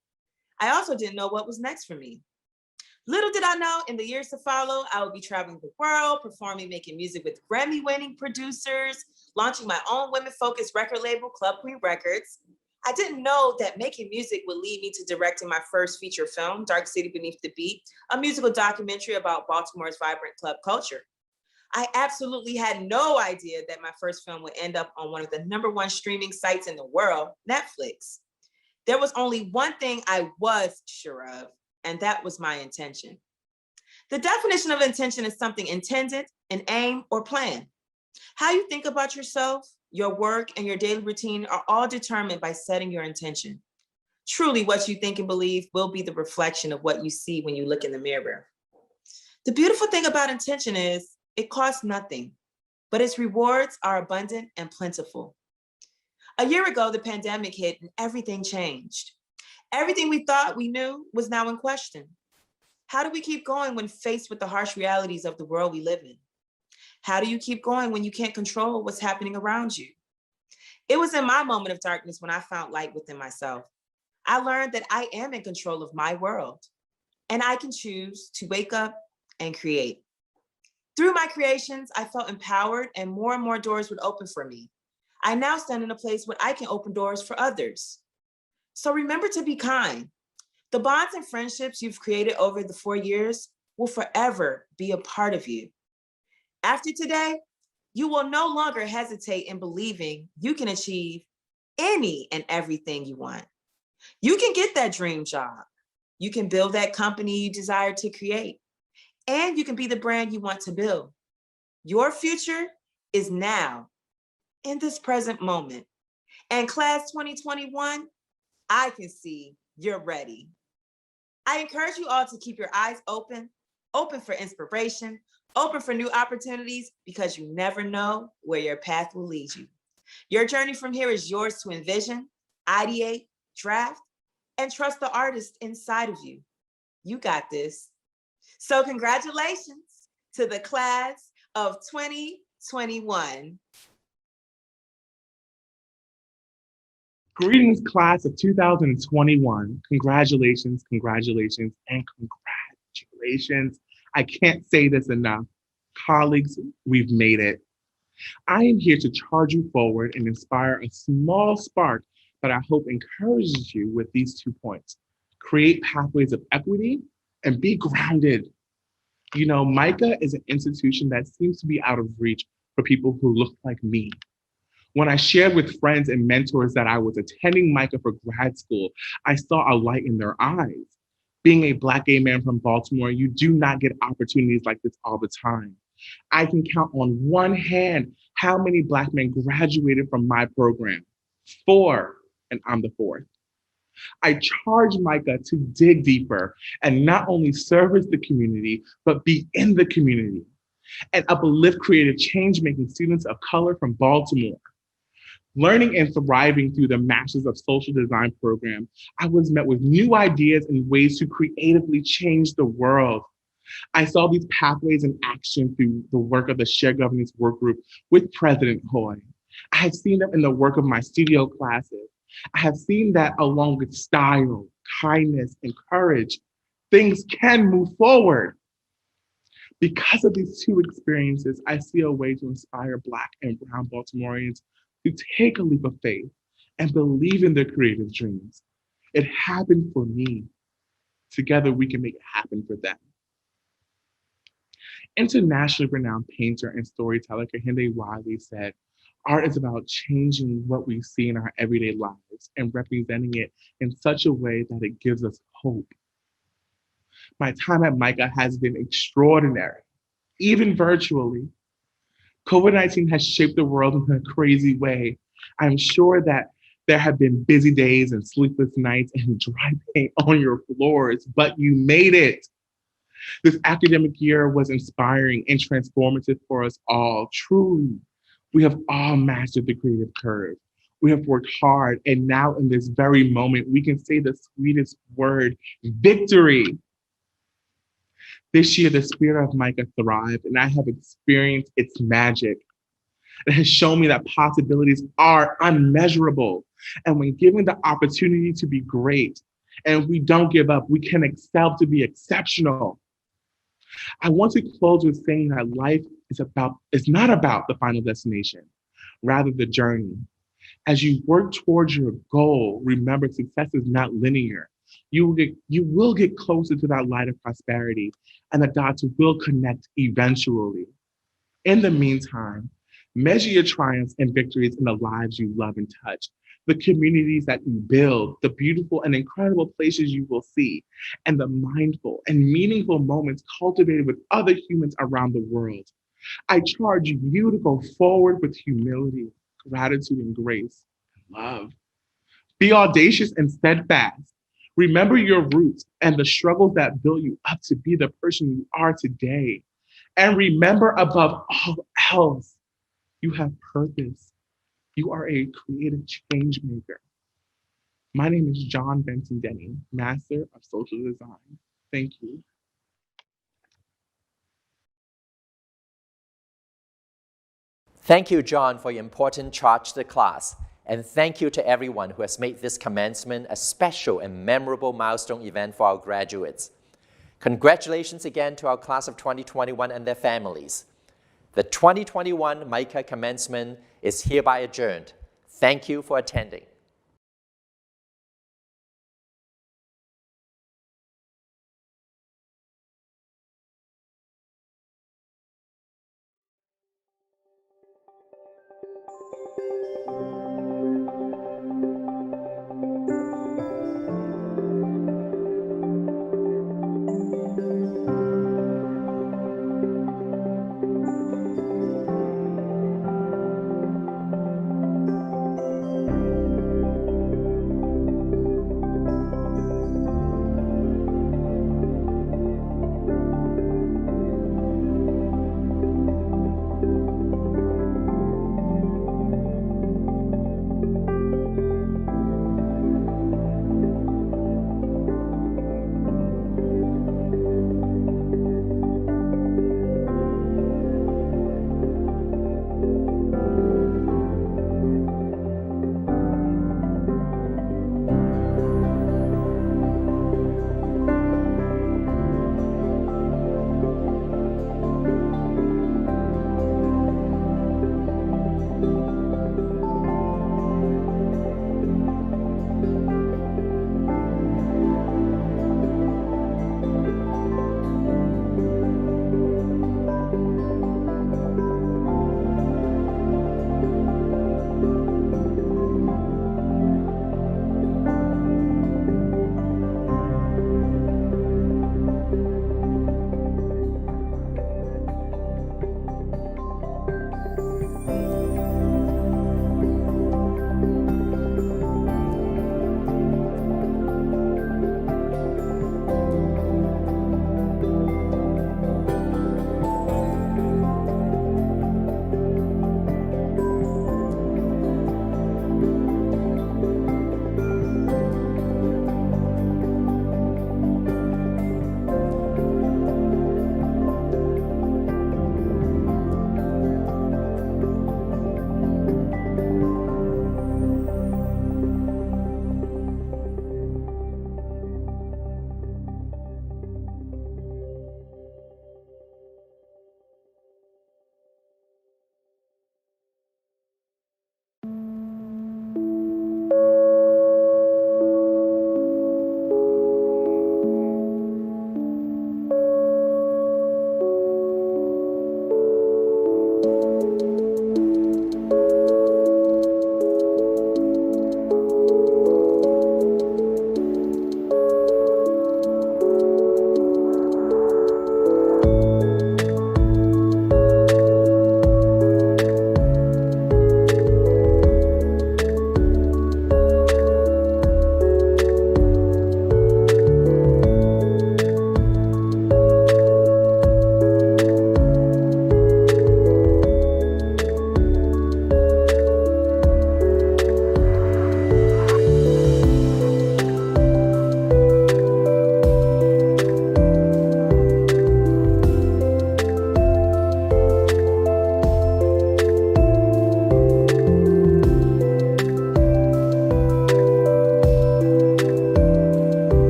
I also didn't know what was next for me. Little did I know, in the years to follow, I would be traveling the world, performing, making music with Grammy-winning producers, launching my own women-focused record label, Club Queen Records. I didn't know that making music would lead me to directing my first feature film, Dark City Beneath the Beat, a musical documentary about Baltimore's vibrant club culture. I absolutely had no idea that my first film would end up on one of the #1 streaming sites in the world, Netflix. There was only one thing I was sure of, and that was my intention. The definition of intention is something intended, an aim, or plan. How you think about yourself, your work, and your daily routine are all determined by setting your intention. Truly, what you think and believe will be the reflection of what you see when you look in the mirror. The beautiful thing about intention is it costs nothing, but its rewards are abundant and plentiful. A year ago, the pandemic hit and everything changed. Everything we thought we knew was now in question. How do we keep going when faced with the harsh realities of the world we live in? How do you keep going when you can't control what's happening around you? It was in my moment of darkness when I found light within myself. I learned that I am in control of my world, and I can choose to wake up and create. Through my creations, I felt empowered and more doors would open for me. I now stand in a place where I can open doors for others. So remember to be kind. The bonds and friendships you've created over the 4 years will forever be a part of you. After today, you will no longer hesitate in believing you can achieve any and everything you want. You can get that dream job. You can build that company you desire to create. And you can be the brand you want to build. Your future is now, in this present moment. And class 2021, I can see you're ready. I encourage you all to keep your eyes open for inspiration, open for new opportunities, because you never know where your path will lead you. Your journey from here is yours to envision, ideate, draft, and trust the artist inside of you. You got this. So congratulations to the class of 2021. Greetings, class of 2021. Congratulations, congratulations, and congratulations. I can't say this enough. Colleagues, we've made it. I am here to charge you forward and inspire a small spark that I hope encourages you with these 2 points. Create pathways of equity and be grounded. You know, MICA is an institution that seems to be out of reach for people who look like me. When I shared with friends and mentors that I was attending MICA for grad school, I saw a light in their eyes. Being a Black gay man from Baltimore, you do not get opportunities like this all the time. I can count on one hand how many Black men graduated from my program. 4, and I'm the 4th. I charge MICA to dig deeper and not only service the community, but be in the community and uplift creative change-making students of color from Baltimore. Learning and thriving through the Masters of Social Design program, I was met with new ideas and ways to creatively change the world. I saw these pathways in action through the work of the Shared Governance Work Group with President Hoy. I have seen them in the work of my studio classes. I have seen that along with style, kindness, and courage, things can move forward. Because of these 2 experiences, I see a way to inspire Black and brown Baltimoreans to take a leap of faith and believe in their creative dreams. It happened for me. Together, we can make it happen for them. Internationally renowned painter and storyteller Kehinde Wiley said, "Art is about changing what we see in our everyday lives and representing it in such a way that it gives us hope." My time at MICA has been extraordinary, even virtually. COVID-19 has shaped the world in a crazy way. I'm sure that there have been busy days and sleepless nights and dry paint on your floors, but you made it. This academic year was inspiring and transformative for us all. Truly, we have all mastered the creative curve. We have worked hard, and now in this very moment, we can say the sweetest word, victory. This year, the spirit of MICA thrived, and I have experienced its magic. It has shown me that possibilities are unmeasurable. And when given the opportunity to be great, and if we don't give up, we can excel to be exceptional. I want to close with saying that life is not about the final destination, rather the journey. As you work towards your goal, remember success is not linear. You will get closer to that light of prosperity, and the dots will connect eventually. In the meantime, measure your triumphs and victories in the lives you love and touch. the communities that you build, the beautiful and incredible places you will see, and the mindful and meaningful moments cultivated with other humans around the world. I charge you to go forward with humility, gratitude, and grace, and love. Be audacious and steadfast. Remember your roots and the struggles that built you up to be the person you are today. And remember, above all else, you have purpose. You are a creative change maker. My name is John Benson Denny, Master of Social Design. Thank you. Thank you, John, for your important charge to the class. And thank you to everyone who has made this commencement a special and memorable milestone event for our graduates. Congratulations again to our class of 2021 and their families. The 2021 MICA Commencement is hereby adjourned. Thank you for attending.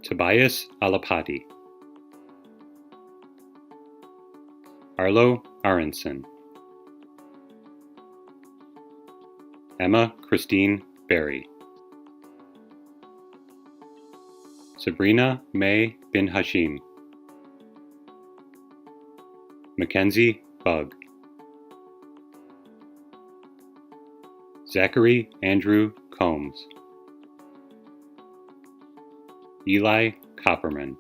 Tobias Alapati, Arlo Aronson, Emma Christine Berry, Sabrina May bin Hashim, Mackenzie Bug, Zachary Andrew Combs, Eli Copperman,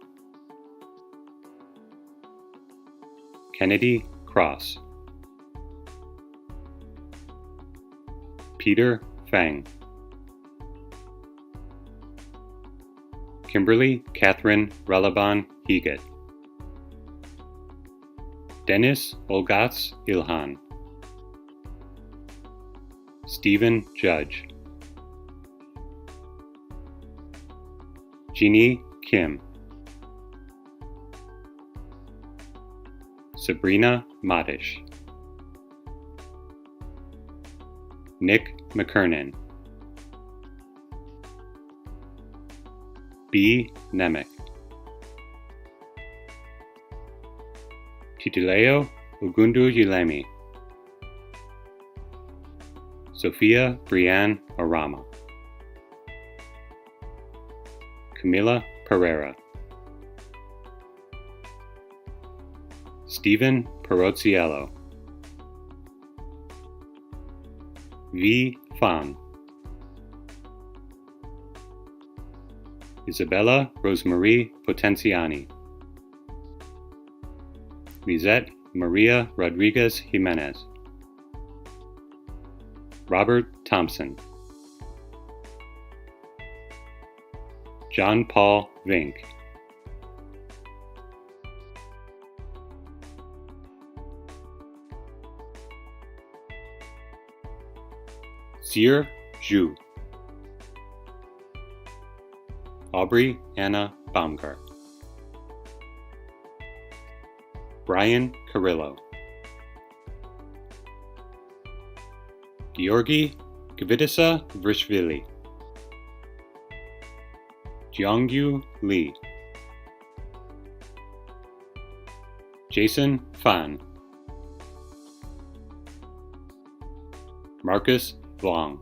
Kennedy Cross, Peter Fang, Kimberly Catherine Relaban Higet, Dennis Olgatz Ilhan, Stephen Judge, Jeannie Kim, Sabrina Madish, Nick McKernan, B. Nemec, Titileo Ugundu Yulemi, Sophia Brianne Arama, Camila Pereira, Stephen Perozziello, V. Fan, Isabella Rosemarie Potenziani, Lizette Maria Rodriguez Jimenez, Robert Thompson, John Paul Vink, Cyr Zhu, Aubrey Anna Baumgart, Brian Carrillo, Georgi Gvidisa Vrishvili, Jiangyu Li, Jason Fan, Marcus Vlong,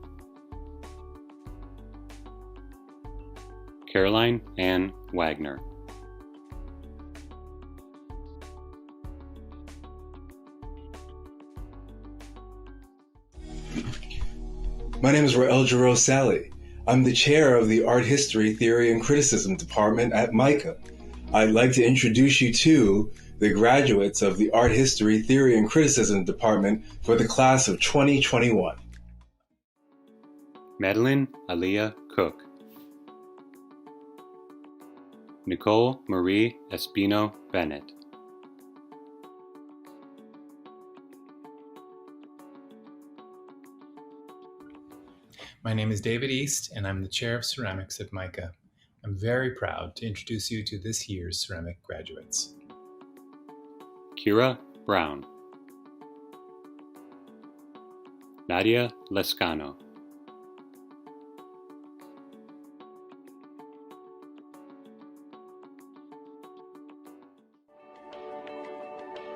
Caroline Ann Wagner, My name is Rael Giroux Sally. I'm the chair of the Art History, Theory, and Criticism Department at MICA. I'd like to introduce you to the graduates of the Art History, Theory, and Criticism Department for the class of 2021. Madeline Aliyah Cook, Nicole Marie Espino Bennett, My name is David East, and I'm the Chair of Ceramics at MICA. I'm very proud to introduce you to this year's ceramic graduates. Kira Brown, Nadia Lescano,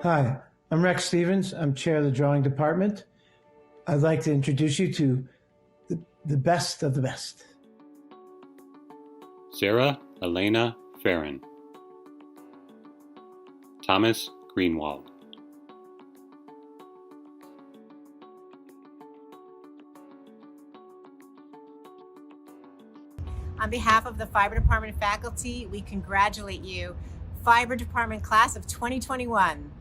Hi, I'm Rex Stevens. I'm chair of the drawing department. I'd like to introduce you to the best of the best. Sarah Elena Farron, Thomas Greenwald, On behalf of the Fiber Department faculty, we congratulate you, Fiber Department class of 2021.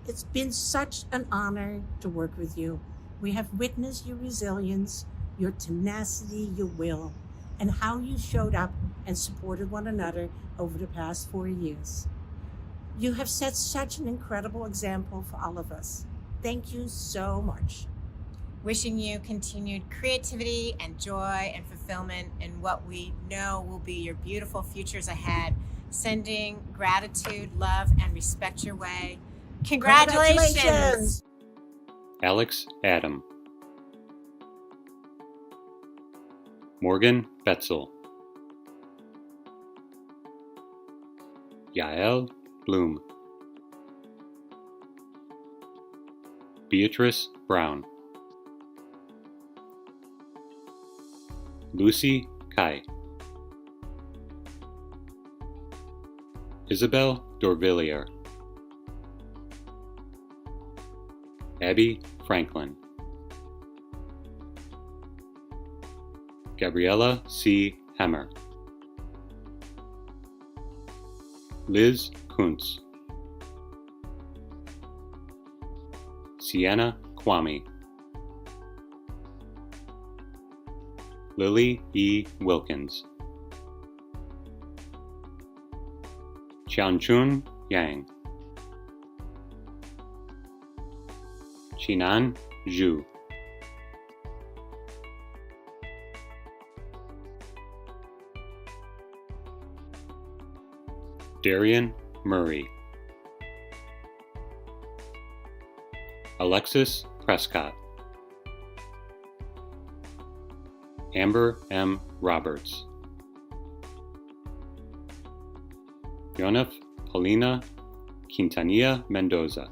It's been such an honor to work with you. We have witnessed your resilience, your tenacity, your will, and how you showed up and supported one another over the past 4 years. You have set such an incredible example for all of us. Thank you so much. Wishing you continued creativity and joy and fulfillment in what we know will be your beautiful futures ahead. Sending gratitude, love, and respect your way. Congratulations! Alex Adam, Morgan Betzel, Yael Bloom, Beatrice Brown, Lucy Kai, Isabel Dorvillier, Abby Franklin, Gabriella C. Hemmer, Liz Kuntz, Sienna Kwame, Lily E. Wilkins, Qianchun Yang, Chinan Zhu, Darian Murray, Alexis Prescott, Amber M. Roberts, Yonif Paulina Quintanilla Mendoza,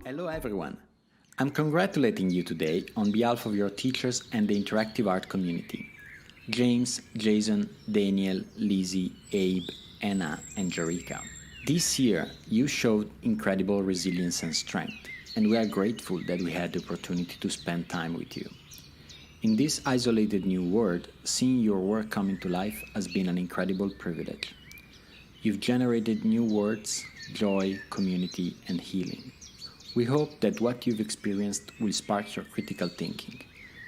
Hello everyone. I'm congratulating you today on behalf of your teachers and the interactive art community. James, Jason, Daniel, Lizzie, Abe, Anna, and Jerica. This year, you showed incredible resilience and strength, and we are grateful that we had the opportunity to spend time with you. In this isolated new world, seeing your work coming to life has been an incredible privilege. You've generated new words, joy, community, and healing. We hope that what you've experienced will spark your critical thinking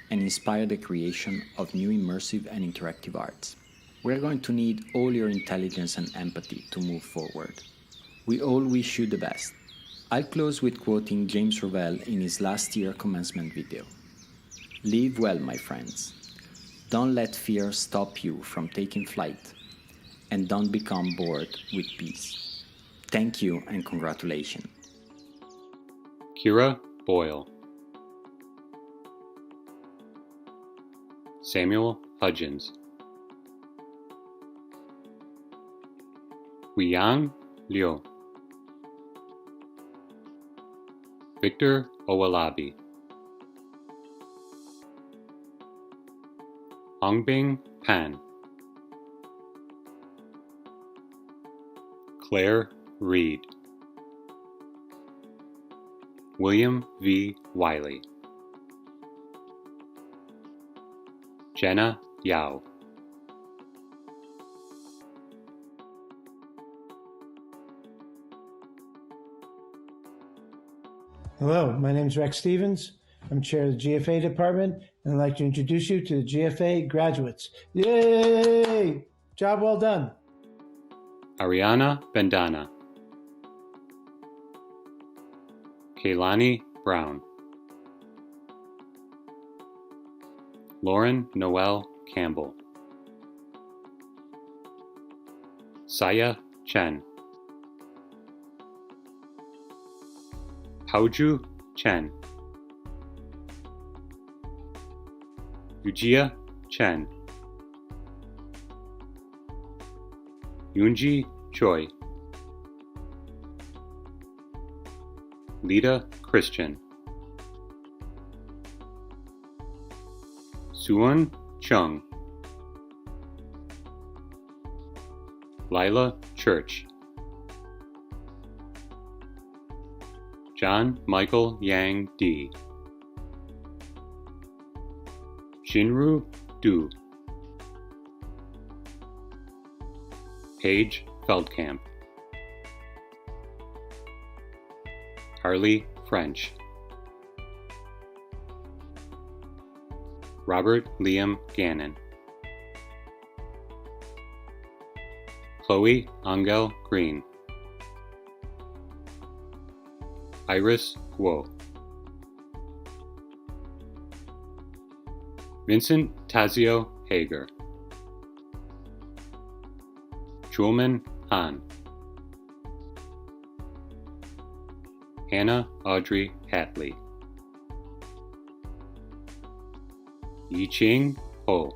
and inspire the creation of new immersive and interactive arts. We're going to need all your intelligence and empathy to move forward. We all wish you the best. I'll close with quoting James Rovell in his last year commencement video. Live well, my friends. Don't let fear stop you from taking flight, and don't become bored with peace. Thank you and congratulations. Kira Boyle, Samuel Hudgens, Guiyang Liu, Victor Owalabi, Hongbing Pan, Claire Reed, William V. Wiley, Jenna Yao, Hello, my name is Rex Stevens. I'm chair of the GFA department, and I'd like to introduce you to the GFA graduates. Yay! Job well done. Ariana Bandana, Kaylani Brown, Lauren Noel Campbell, Saya Chen, Haoju Chen, Yujia Chen, Yunji Choi, Lita Christian, Suwon Chung, Lila Church, John Michael Yang D, Shinru Du, Paige Feldkamp, Harley French, Robert Liam Gannon, Chloe Angel Green, Iris Guo, Vincent Tazio Hager, Chulman Han, Hannah Audrey Hatley, Yiqing Ho.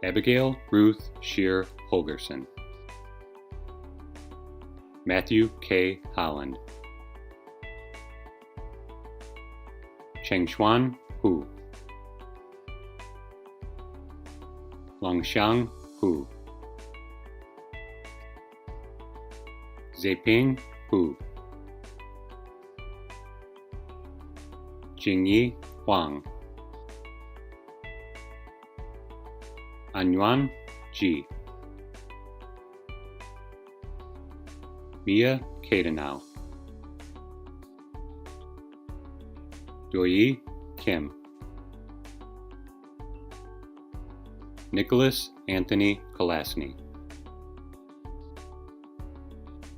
Abigail Ruth Shear Holgerson. Matthew K. Holland. Chengshuan Hu. Longxiang Hu. Zeiping Hu. Jingyi Huang. Anyuan Ji. Mia Kadenau. Doyi Kim. Nicholas Anthony Kolasny.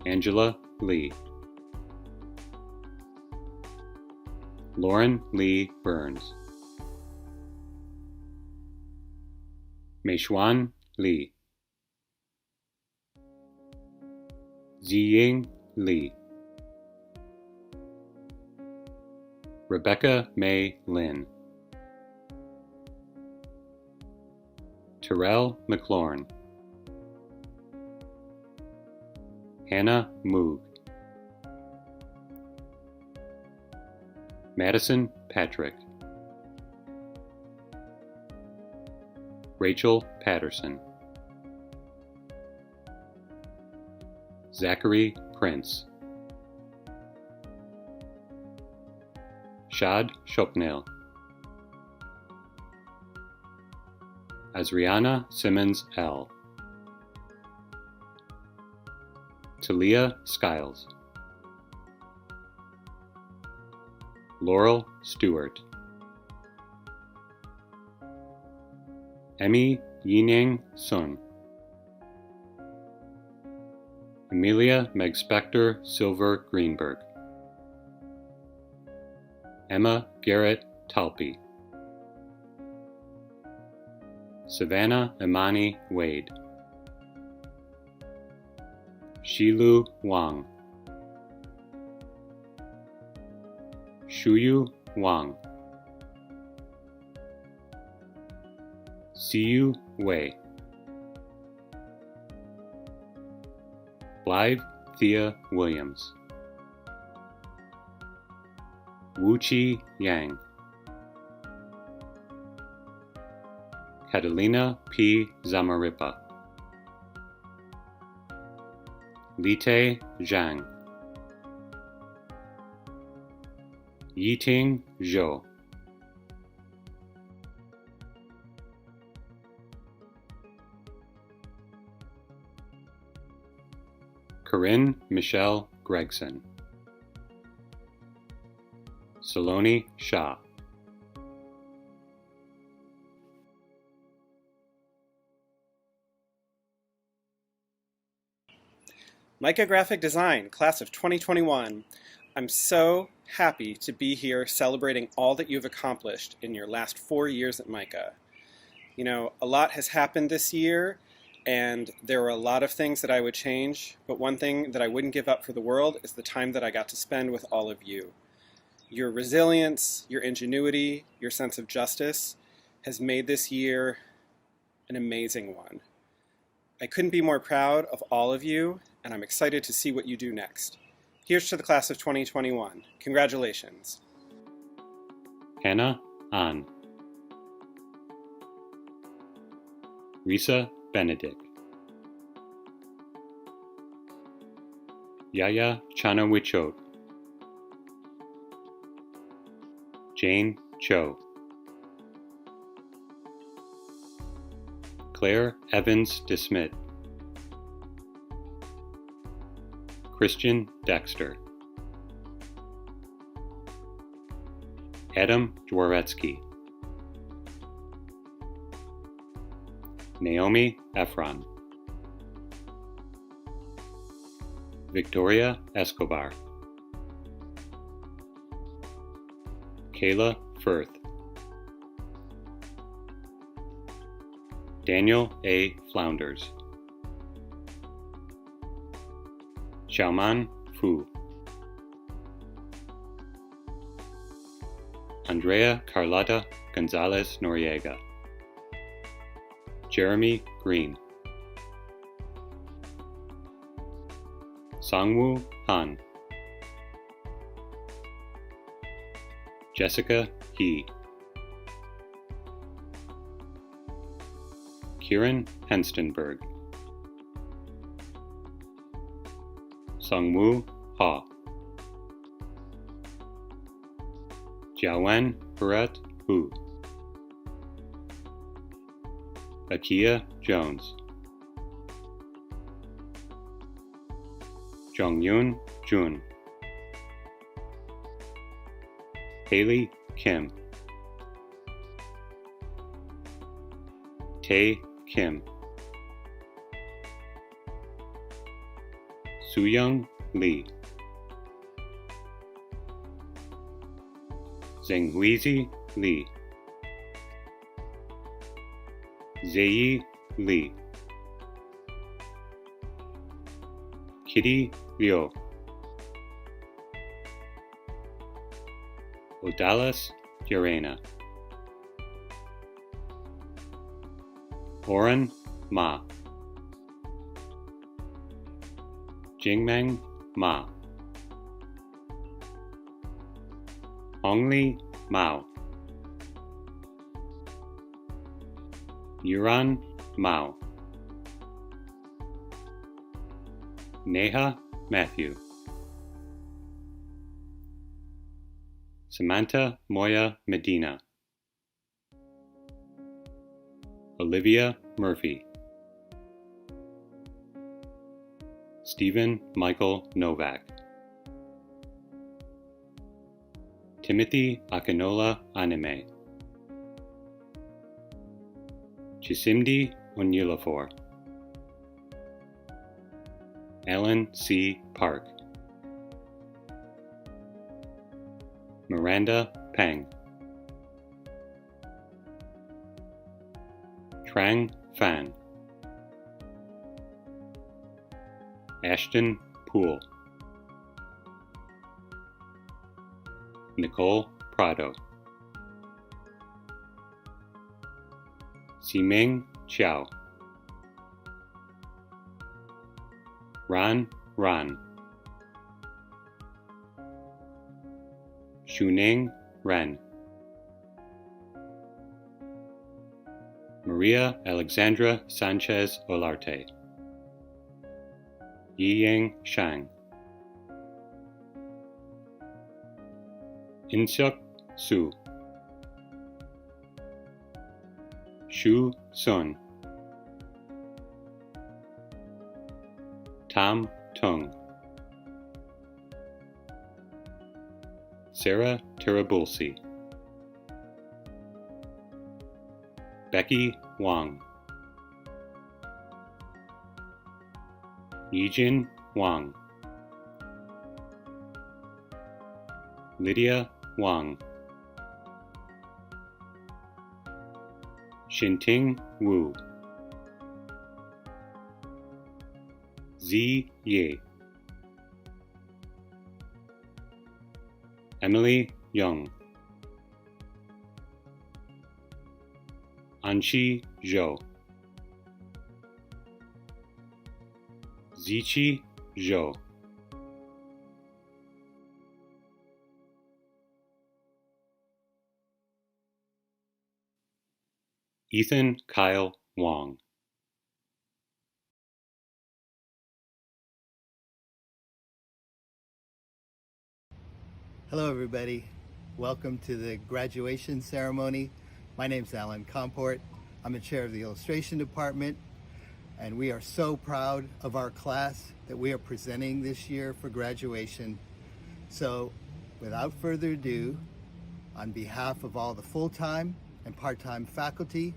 Angela Lee. Lauren Lee Burns. Meishuan Lee. Ziying Lee. Rebecca May Lin. Terrell McLaurin. Hannah Moog. Madison Patrick. Rachel Patterson. Zachary Prince. Shad Chopnil. Azriana Simmons L. Talia Skiles. Laurel Stewart. Emmy Yineng Sun. Amelia Meg Spector Silver Greenberg. Emma Garrett Talpi. Savannah Imani Wade. Shilu Wang. Shuyu Wang. Siyu Wei. Blythe Thea Williams. Wuchi Yang. Catalina P. Zamaripa. Lite Zhang. Yiting Zhou. Corinne Michelle Gregson. Saloni Shah. MICA Graphic Design, Class of 2021. I'm so happy to be here celebrating all that you've accomplished in your last 4 years at MICA. You know, a lot has happened this year, and there were a lot of things that I would change, but one thing that I wouldn't give up for the world is the time that I got to spend with all of you. Your resilience, your ingenuity, your sense of justice has made this year an amazing one. I couldn't be more proud of all of you, and I'm excited to see what you do next. Here's to the class of 2021. Congratulations. Hannah An. Risa Benedict. Yaya Chanawichot. Jane Cho. Claire Evans DeSmit. Christian Dexter. Adam Dworetsky. Naomi Efron. Victoria Escobar. Kayla Firth. Daniel A. Flounders. Xiaoman Fu. Andrea Carlota Gonzalez Noriega, Jeremy Green, Sangwoo Han, Jessica He, Kieran Henstenberg, Sungwoo Ha, Jiawen Bharat Hu, Akia Jones, Jongyun Jun, Haley Kim, Tae Kim, Sooyoung Lee, Zhenghuizi Lee, Zheyi Lee, Kitty Liu, Odalis Yarena, Oren Ma, Jingmeng Ma, Hongli Mao, Yuran Mao, Neha Matthew, Samantha Moya Medina, Olivia Murphy, Stephen Michael Novak, Timothy Akinola Anime, Chisimdi Onyulafor, Alan C. Park, Miranda Peng, Trang Fan, Ashton Poole, Nicole Prado, Ximing Qiao, Ran Ran, Shuning Ren, Maria Alexandra Sanchez Olarte, Yiying Shang, Inseok Su, Shu Sun, Tam Tung, Sarah Tirabulsi, Becky Wang, Yijin Wang, Lydia Wang, Xinting Wu, Zi Ye, Emily Young, Anshi Zhou, Zichi Zhou, Ethan Kyle Wong, Hello, everybody. Welcome to the graduation ceremony. My name's Alan Comport. I'm the chair of the illustration department, and we are so proud of our class that we are presenting this year for graduation. So, without further ado, on behalf of all the full-time and part-time faculty,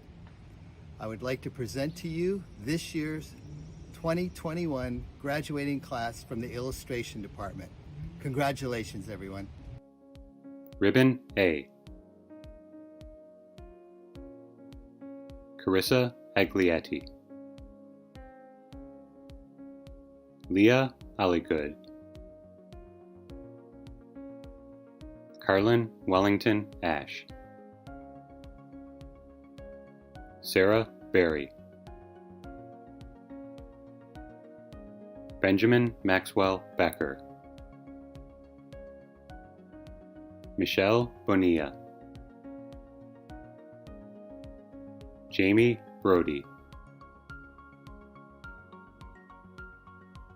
I would like to present to you this year's 2021 graduating class from the illustration department. Congratulations, everyone. Ribbon A, Carissa Aglietti, Leah Aligood, Carlin Wellington Ash, Sarah Berry, Benjamin Maxwell Becker, Michelle Bonilla, Jamie Brody,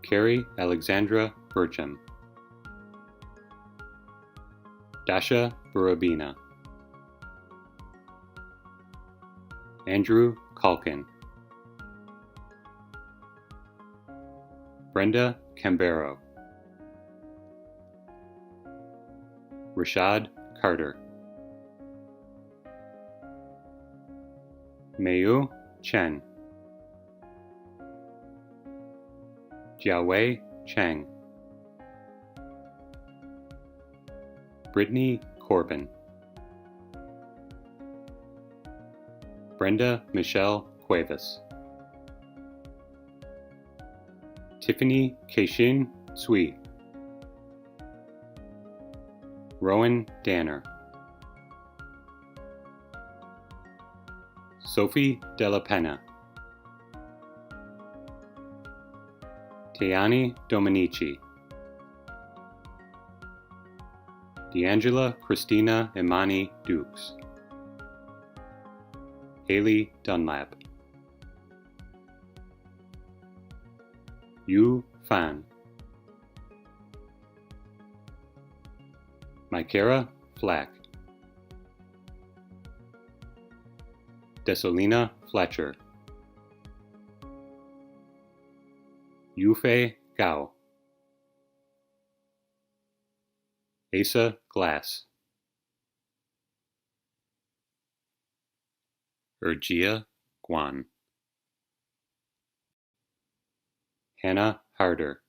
Carrie Alexandra Burcham, Dasha Burabina, Andrew Calkin, Brenda Cambero, Rashad Carter, Mayu Chen, Jiawei Chang, Brittany Corbin, Brenda Michelle Cuevas, Tiffany Keishin Tsui, Rowan Danner, Sophie Della Penna, Tayani Dominici, D'Angela Christina Imani Dukes, Haley Dunlap, Yu Fan, Mykara Flack, Desolina Fletcher, Yufei Gao, Asa Glass, Ergia Guan, Hannah Harder,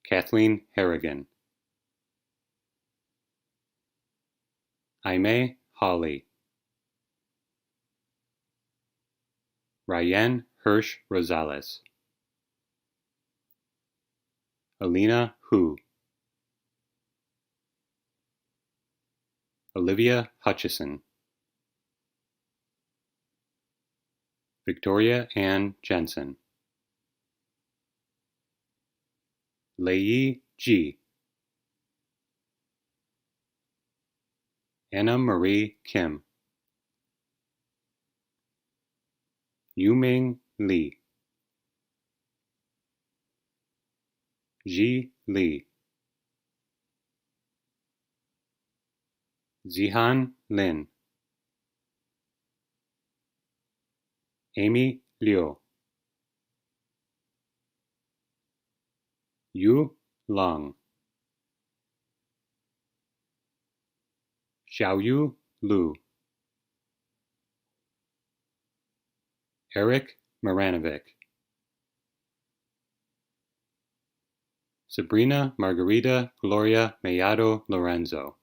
Kathleen Harrigan, Aimee Hawley, Ryan Hirsch Rosales, Alina Hu, Olivia Hutchison, Victoria Ann Jensen, Lei Ji, Anna Marie Kim, Yuming Li, Ji Li, Zihan Lin, Amy Liu, Yu Long, Xiaoyu Lu, Eric Maranovic, Sabrina Margarita Gloria Mellado Lorenzo,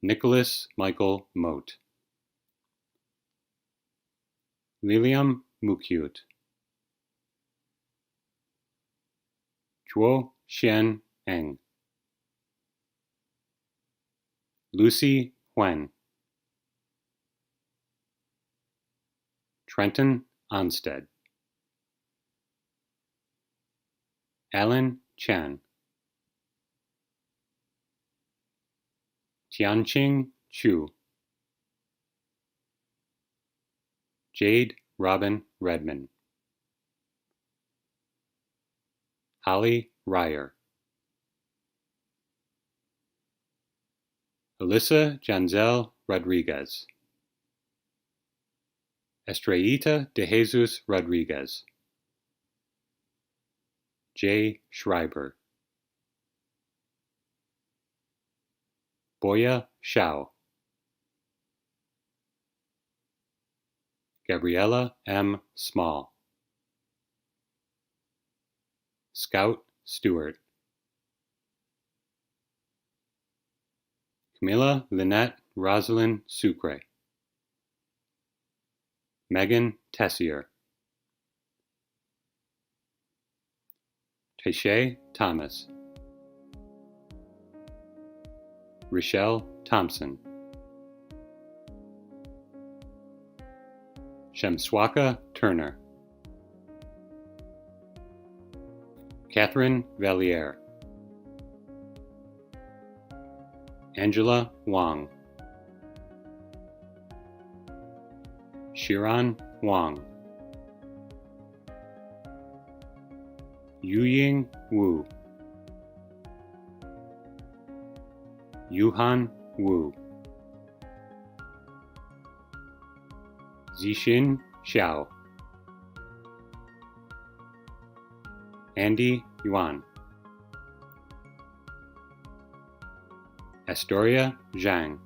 Nicholas Michael Moat, Lilium Mukyut, Zhuo Xian Eng, Lucy Huen, Trenton Onstead, Alan Chan, Tianqing Chu, Jade Robin Redman, Holly Ryer, Alyssa Janzel Rodriguez, Estrellita de Jesus Rodriguez, Jay Schreiber, Boya Shao, Gabriella M. Small, Scout Stewart, Camilla Lynette Rosalind Sucre, Megan Tessier, Tayshay Thomas, Rochelle Thompson, Shamswaka Turner, Catherine Valliere, Angela Wang, Shiran Wang, Yuying Wu, Yuhan Wu, Zixin Xiao, Andy Yuan, Astoria Zhang,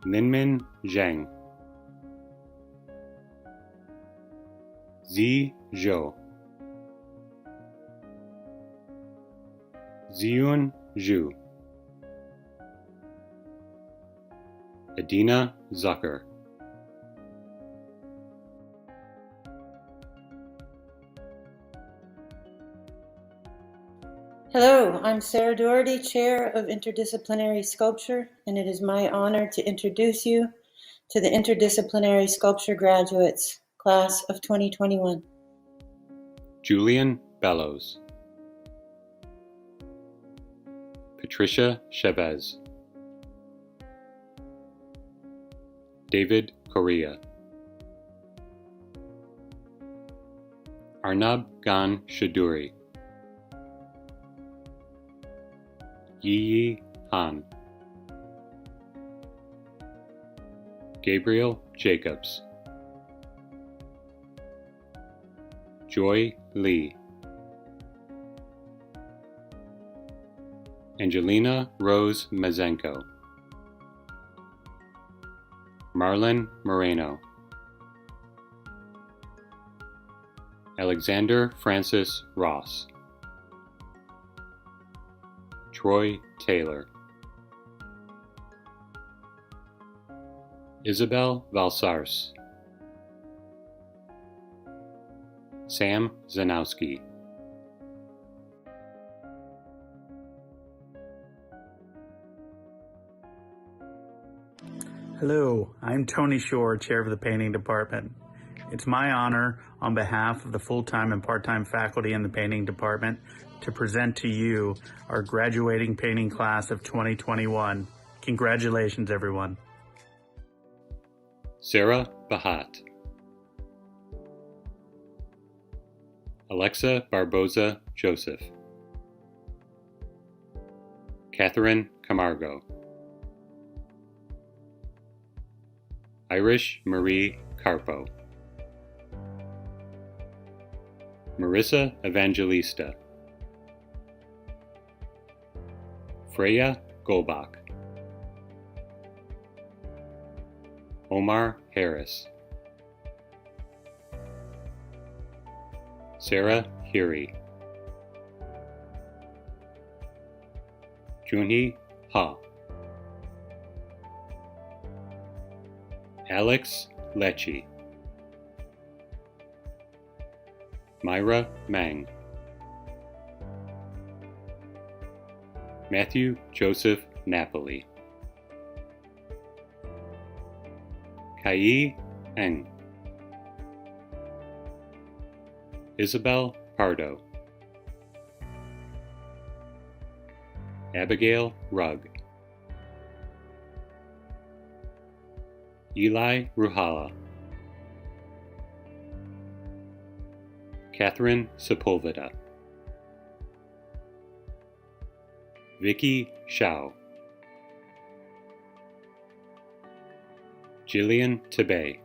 Linmin Zheng, Zi Zhou, Ziyun Zhu, Adina Zucker, Hello, I'm Sarah Doherty, Chair of Interdisciplinary Sculpture, and it is my honor to introduce you to the Interdisciplinary Sculpture graduates, class of 2021. Julian Bellows, Patricia Chavez, David Correa, Arnab Gan Shaduri, Yi Han, Gabriel Jacobs, Joy Lee, Angelina Rose Mazenko, Marlon Moreno, Alexander Francis Ross, Troy Taylor, Isabel Valsars, Sam Zanowski, Hello, I'm Tony Shore, Chair of the Painting Department. It's my honor, on behalf of the full-time and part-time faculty in the Painting Department, to present to you our graduating painting class of 2021. Congratulations, everyone. Sarah Bahat, Alexa Barboza Joseph, Catherine Camargo, Irish Marie Carpo, Marissa Evangelista, Freya Golbach, Omar Harris, Sarah Hiri, Junhee Ha, Alex Lecce, Myra Mang, Matthew Joseph Napoli, Kai Eng, Isabel Pardo, Abigail Rugg, Eli Ruhala, Catherine Sepulveda, Vicky Shao, Jillian Tabay,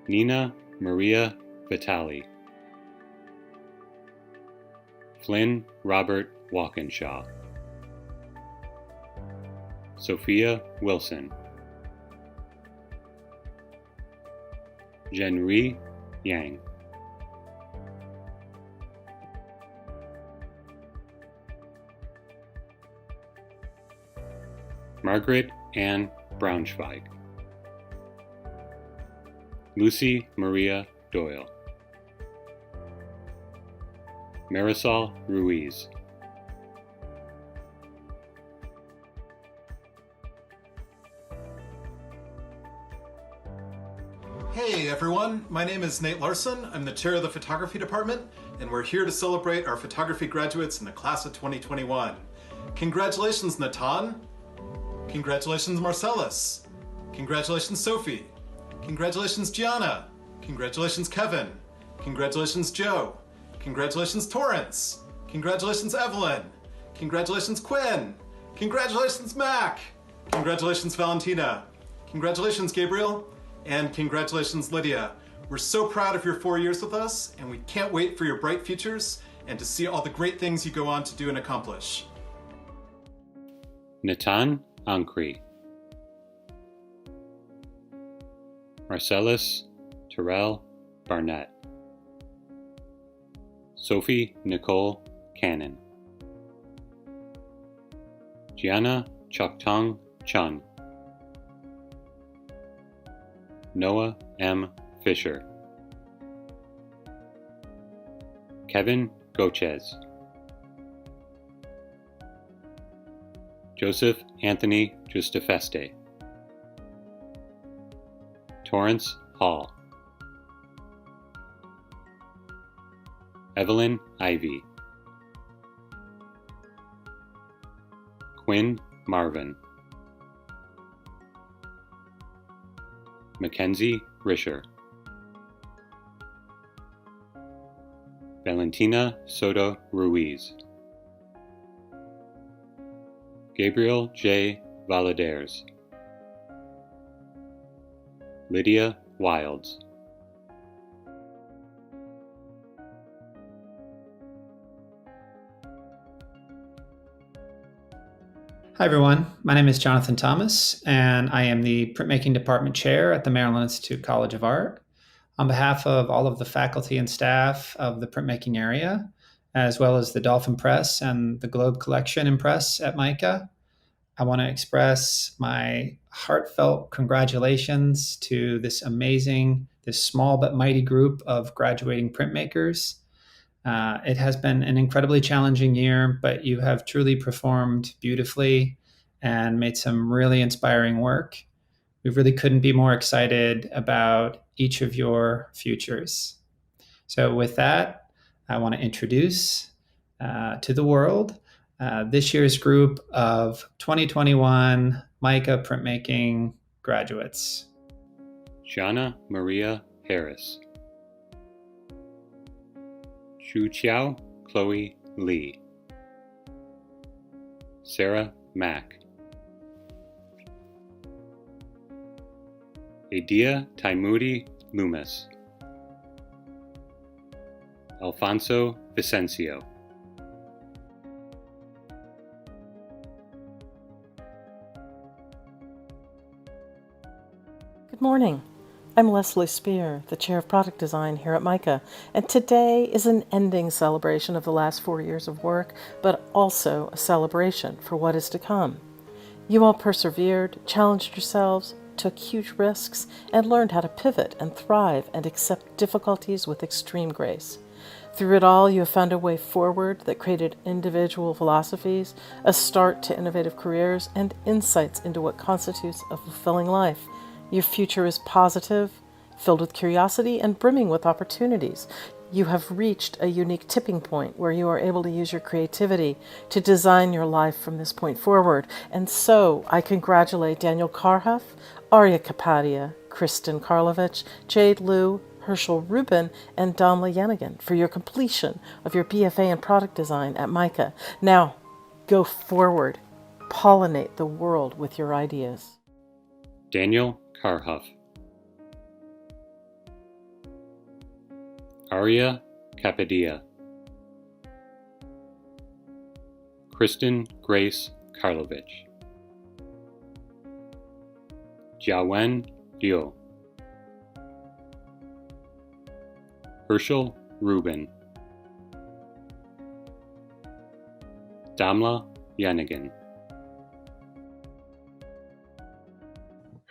Nina Maria Vitali, Flynn Robert Walkinshaw, Sophia Wilson, Zhenri Yang, Margaret Ann Braunschweig, Lucy Maria Doyle, Marisol Ruiz. Hey everyone, my name is Nate Larson. I'm the chair of the photography department, and we're here to celebrate our photography graduates in the class of 2021. Congratulations, Natan. Congratulations, Marcellus. Congratulations, Sophie. Congratulations, Gianna. Congratulations, Kevin. Congratulations, Joe. Congratulations, Torrance. Congratulations, Evelyn. Congratulations, Quinn. Congratulations, Mac. Congratulations, Valentina. Congratulations, Gabriel. And congratulations, Lydia. We're so proud of your 4 years with us, and we can't wait for your bright futures and to see all the great things you go on to do and accomplish. Natan Ankri. Marcellus Terrell Barnett. Sophie Nicole Cannon. Gianna Choktong Chun. Noah M. Fisher. Kevin Gochez. Joseph Anthony Justafeste. Torrance Hall. Evelyn Ivy. Quinn Marvin. Mackenzie Risher. Valentina Soto Ruiz. Gabriel J. Valadares. Lydia Wilds. Hi everyone, my name is Jonathan Thomas, and I am the Printmaking Department Chair at the Maryland Institute College of Art. On behalf of all of the faculty and staff of the printmaking area, as well as the Dolphin Press and the Globe Collection and Press at MICA, I want to express my heartfelt congratulations to this small but mighty group of graduating printmakers. It has been an incredibly challenging year, but you have truly performed beautifully and made some really inspiring work. We really couldn't be more excited about each of your futures. So with that, I want to introduce to the world this year's group of 2021 MICA printmaking graduates. Shauna Maria Harris. Shu Chiao Chloe Lee. Sarah Mack. Adia Taimuri Loomis. Alfonso Vicencio. Good morning. I'm Leslie Spear, the Chair of Product Design here at MICA, and today is an ending celebration of the last 4 years of work, but also a celebration for what is to come. You all persevered, challenged yourselves, took huge risks, and learned how to pivot and thrive and accept difficulties with extreme grace. Through it all, you have found a way forward that created individual philosophies, a start to innovative careers, and insights into what constitutes a fulfilling life. Your future is positive, filled with curiosity, and brimming with opportunities. You have reached a unique tipping point where you are able to use your creativity to design your life from this point forward. And so I congratulate Daniel Karhuff, Arya Kapadia, Kristen Karlovich, Jade Liu, Herschel Rubin, and Damla Yanigan for your completion of your BFA in product design at MICA. Now, go forward. Pollinate the world with your ideas. Daniel Karhuff. Arya Kapadia. Kristen Grace Karlovich. Jiawen Liu. Herschel Rubin. Damla Yanigan.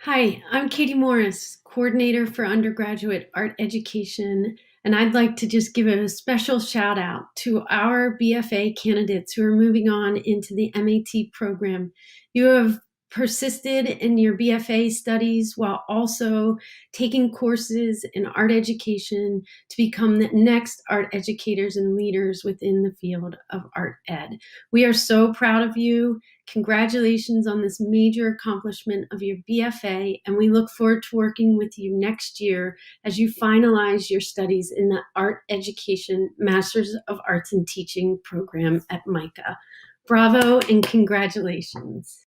Hi, I'm Katie Morris, Coordinator for Undergraduate Art Education And I'd like to just give a special shout out to our BFA candidates who are moving on into the MAT program. You have persisted in your BFA studies while also taking courses in art education to become the next art educators and leaders within the field of art ed. We are so proud of you. Congratulations on this major accomplishment of your BFA, and we look forward to working with you next year as you finalize your studies in the Art Education Masters of Arts and Teaching program at MICA. Bravo and congratulations.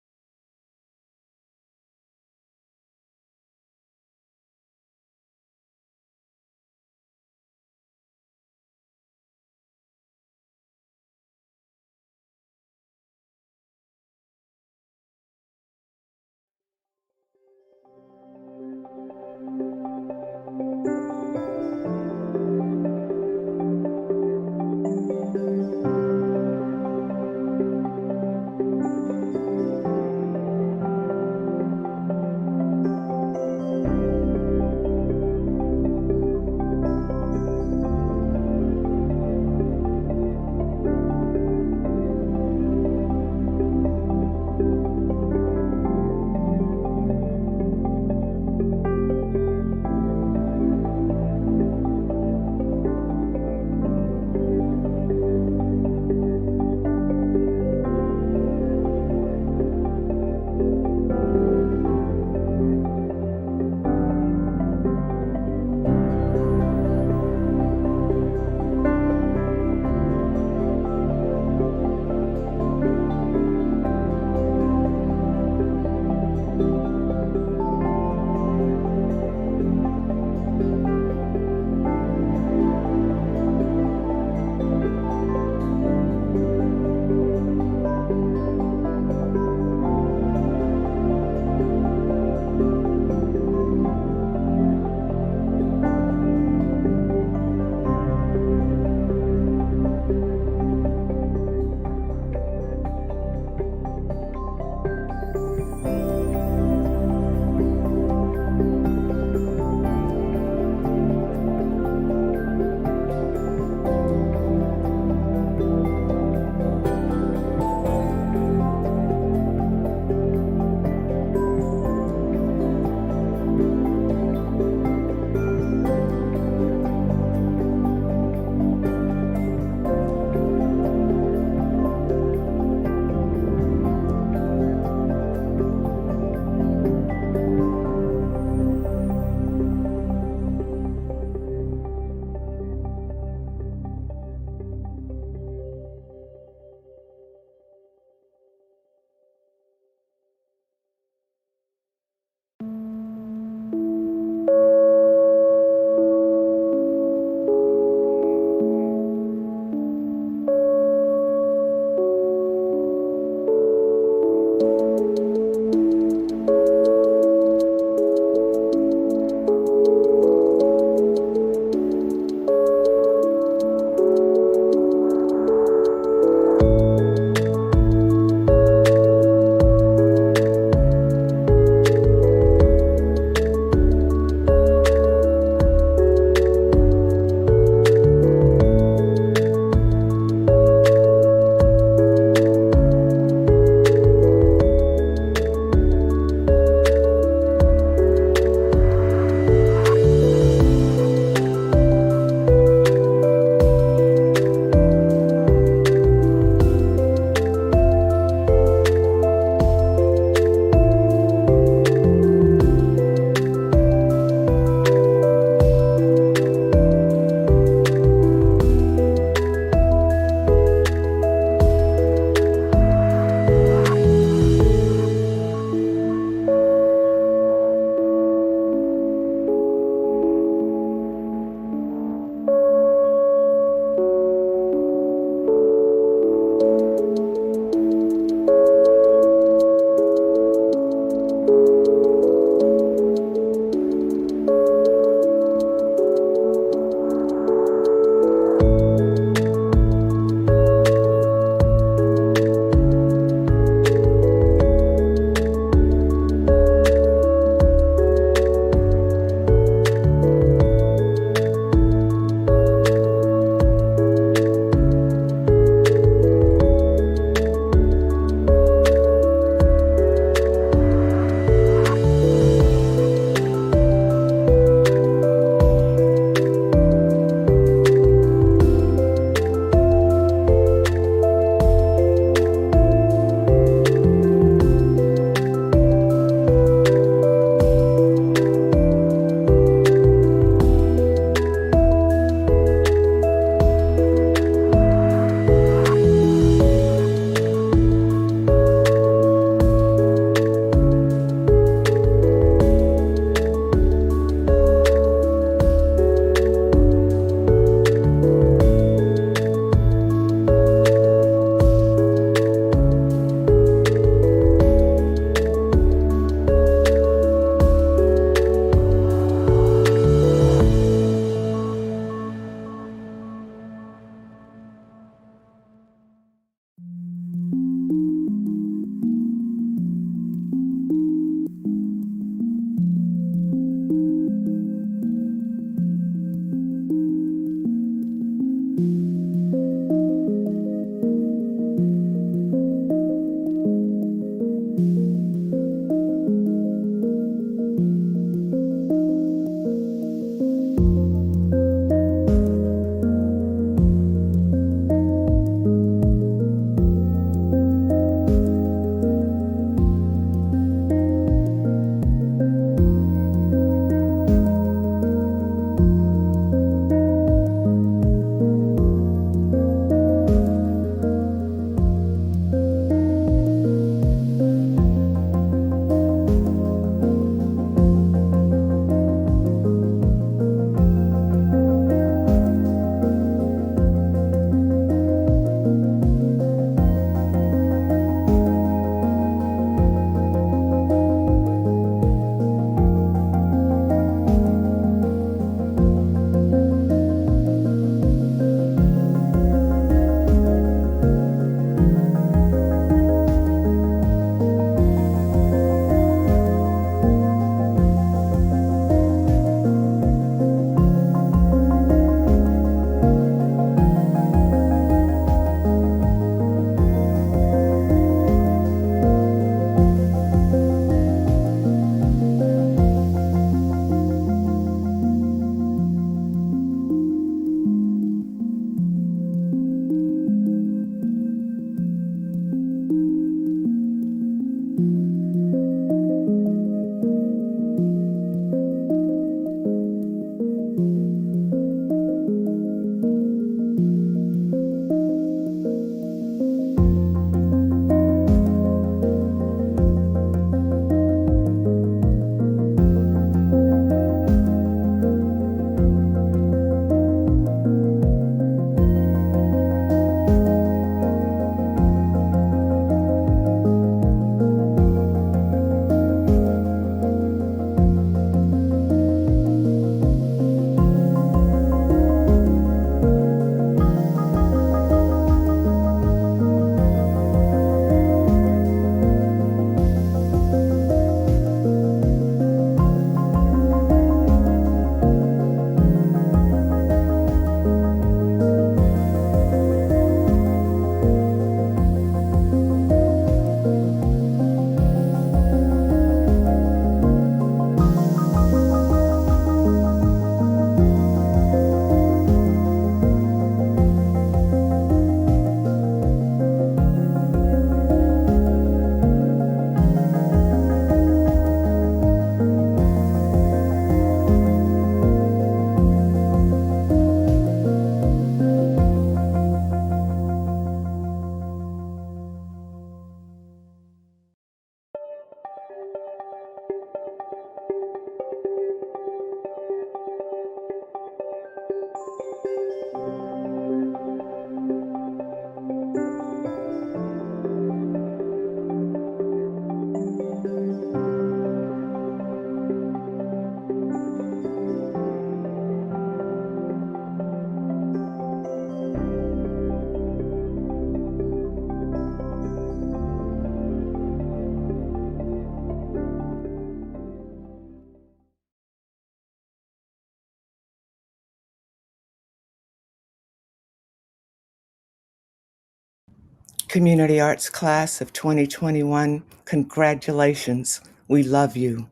Community Arts Class of 2021, congratulations. We love you.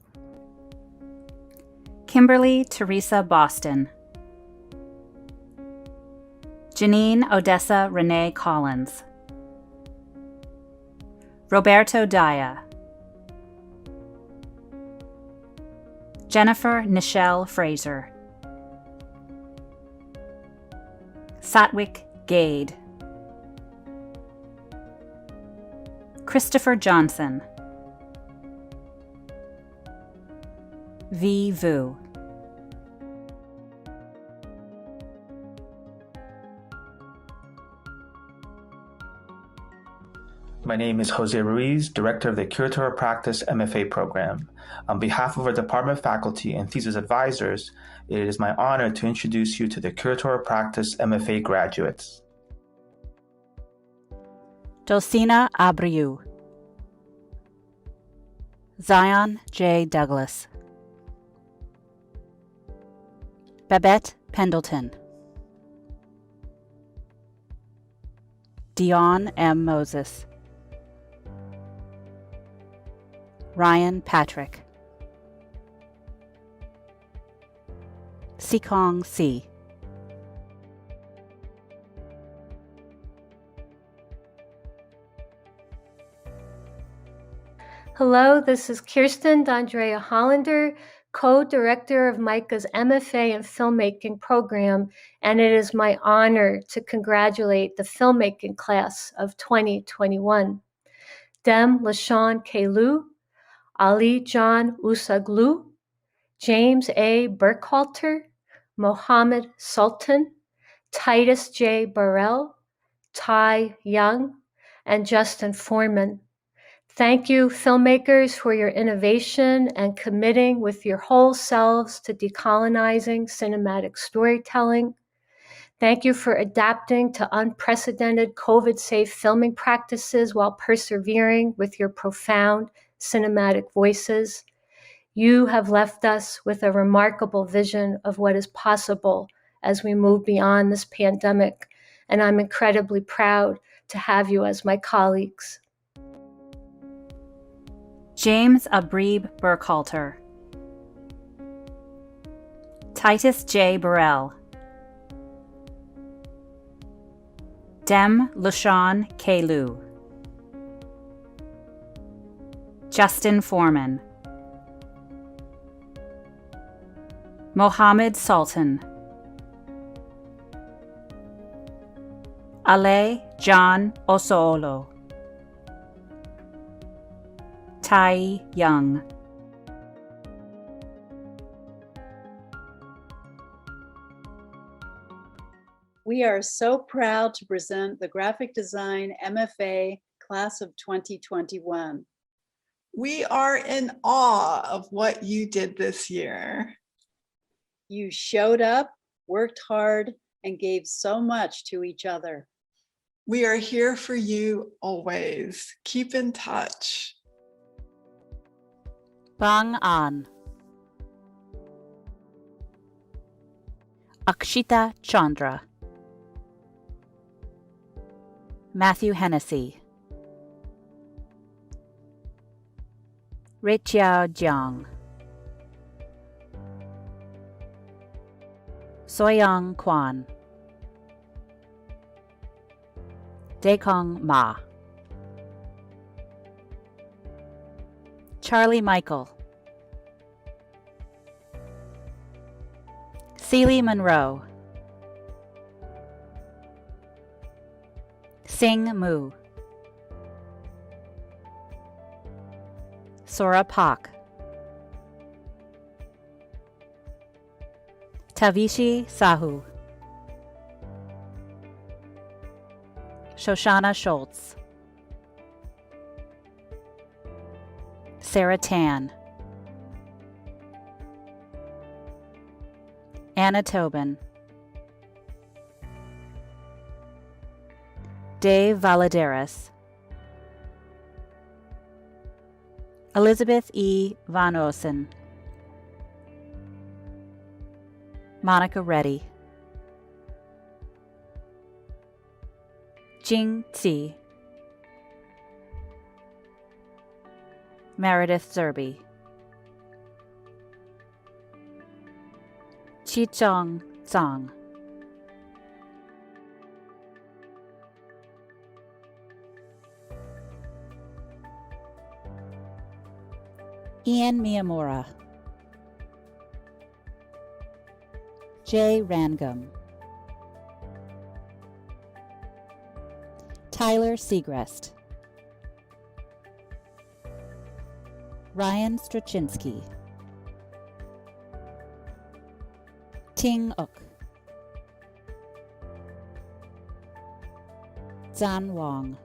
Kimberly Teresa Boston. Janine Odessa Renee Collins. Roberto Daya. Jennifer Nichelle Fraser. Satwik Gade. Christopher Johnson. V. Vu. My name is Jose Ruiz, Director of the Curatorial Practice MFA program. On behalf of our department faculty and thesis advisors, it is my honor to introduce you to the Curatorial Practice MFA graduates. Dulcina Abreu. Zion J. Douglas. Babette Pendleton. Dion M. Moses. Ryan Patrick. Sikong C. Hello, this is Kirsten D'Andrea Hollander, co-director of MICA's MFA in Filmmaking program, and it is my honor to congratulate the filmmaking class of 2021. Dem LaShawn Kalu, Ali John Usaglu, James A. Burkhalter, Mohammed Sultan, Titus J. Burrell, Ty Young, and Justin Foreman. Thank you, filmmakers, for your innovation and committing with your whole selves to decolonizing cinematic storytelling. Thank you for adapting to unprecedented COVID-safe filming practices while persevering with your profound cinematic voices. You have left us with a remarkable vision of what is possible as we move beyond this pandemic, and I'm incredibly proud to have you as my colleagues. James Abrib Burkhalter. Titus J. Burrell. Dem LaShawn Kalu. Justin Foreman. Mohammed Sultan. Ale John Osoolo. Tai Young. We are so proud to present the Graphic Design MFA Class of 2021. We are in awe of what you did this year. You showed up, worked hard, and gave so much to each other. We are here for you always. Keep in touch. Bang An. Akshita Chandra. Matthew Hennessy. Richiao Jiang. Soyoung Kwan. Daekong Ma. Charlie Michael. Celie Monroe. Sing Mu. Sora Pak. Tavishi Sahu. Shoshana Schultz. Sarah Tan. Anna Tobin. Dave Valadares. Elizabeth E. Van Osen. Monica Reddy. Jing Tsi. Meredith Zerby. Chichong Zhang. Ian Miyamura. Jay Rangam. Tyler Segrest. Ryan Straczynski. Ting Uk. Zan Wong.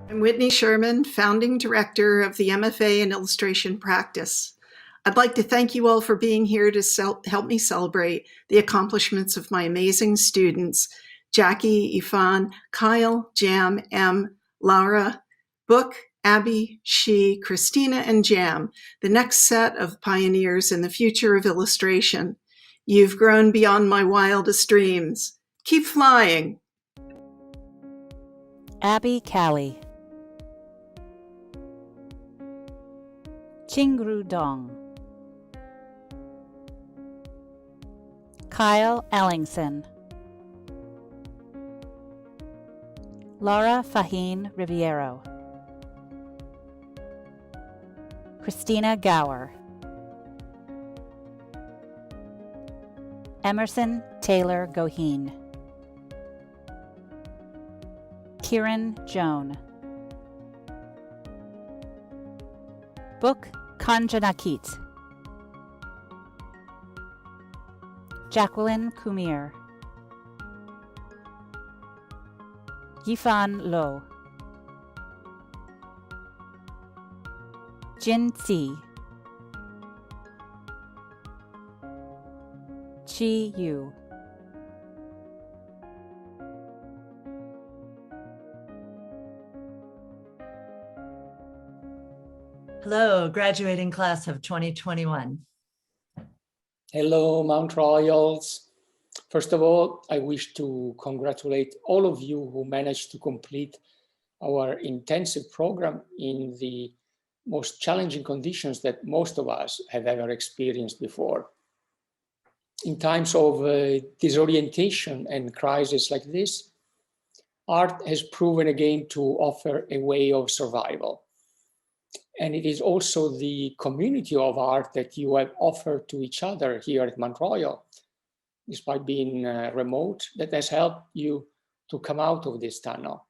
I'm Whitney Sherman, founding director of the MFA in Illustration Practice. I'd like to thank you all for being here to help me celebrate the accomplishments of my amazing students, Jackie, Ifan, Kyle, Jam, M, Laura, Book, Abby, She, Christina, and Jam, the next set of pioneers in the future of illustration. You've grown beyond my wildest dreams. Keep flying. Abby Callie. Chingru Dong. Kyle Ellingson. Laura Fahine Riviero. Christina Gower. Emerson Taylor Goheen. Kieran Joan. Book Kanjanakit. Jacqueline Kumir. Yifan Lo. Jin Si. Chi Yu. Hello, graduating class of 2021. Hello, Mount Royals. First of all, I wish to congratulate all of you who managed to complete our intensive program in the most challenging conditions that most of us have ever experienced before. In times of disorientation and crisis like this, art has proven again to offer a way of survival. And it is also the community of art that you have offered to each other here at Mount Royal, despite being remote, that has helped you to come out of this tunnel.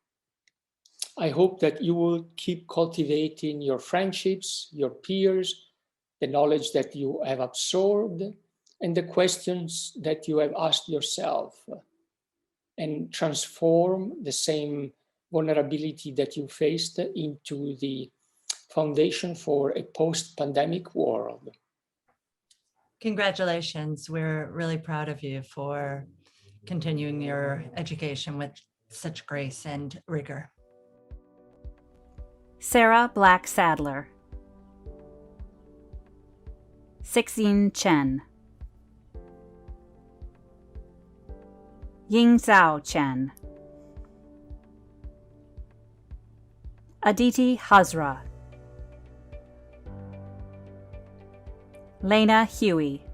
I hope that you will keep cultivating your friendships, your peers, the knowledge that you have absorbed, and the questions that you have asked yourself, and transform the same vulnerability that you faced into the foundation for a post-pandemic world. Congratulations. We're really proud of you for continuing your education with such grace and rigor. Sarah Black Sadler. Sixine Chen. Ying Zhao Chen. Aditi Hazra. Lena Huey.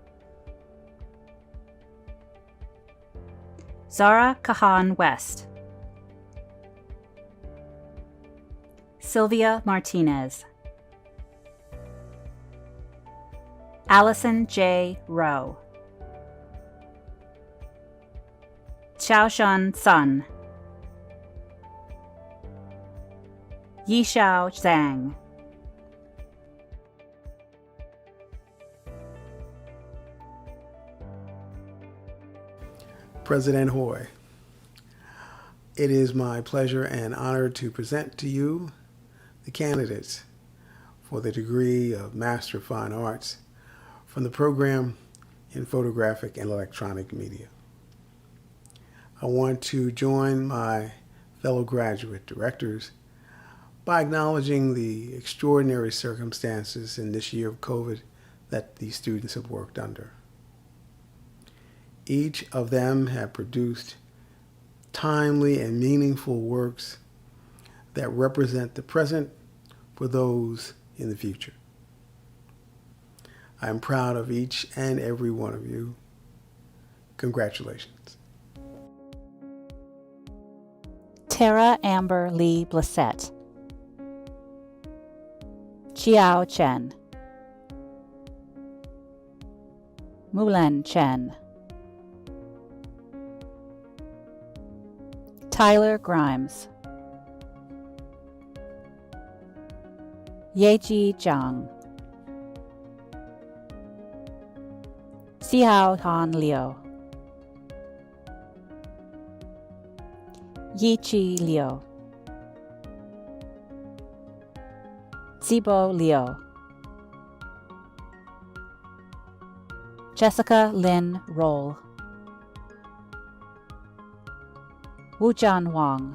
Zara Kahan West. Sylvia Martinez. Allison J. Rowe. Xiaoshan Sun. Yishao Zhang. President Hoy, it is my pleasure and honor to present to you the candidates for the degree of Master of Fine Arts from the program in Photographic and Electronic Media. I want to join my fellow graduate directors by acknowledging the extraordinary circumstances in this year of COVID that these students have worked under. Each of them have produced timely and meaningful works that represent the present for those in the future. I am proud of each and every one of you. Congratulations. Tara Amber Lee Blissett. Chiao Chen. Mulan Chen. Tyler Grimes. Yeji Zhang. Xiao Han Liu. Yichi Liu. Zibo Liu. Jessica Lin Roll. Wujian Wang.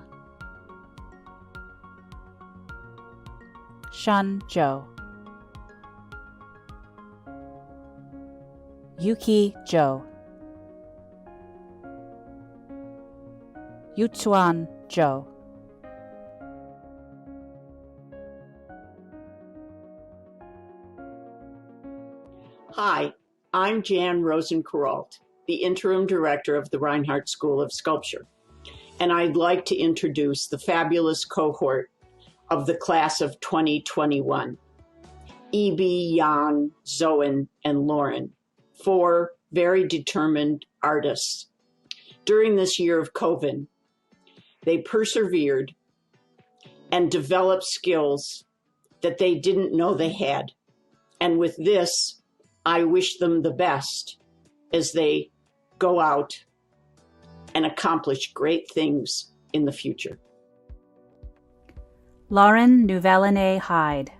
Shan Zhou. Yuki Zhou. Yuchuan Zhou. Hi, I'm Jan Rosen-Kuralt, the Interim Director of the Reinhardt School of Sculpture, and I'd like to introduce the fabulous cohort of the class of 2021, E.B., Jan, Zoen, and Lauren, 4 very determined artists. During this year of COVID, they persevered and developed skills that they didn't know they had. And with this, I wish them the best as they go out and accomplish great things in the future. Lauren Nouvellene Hyde.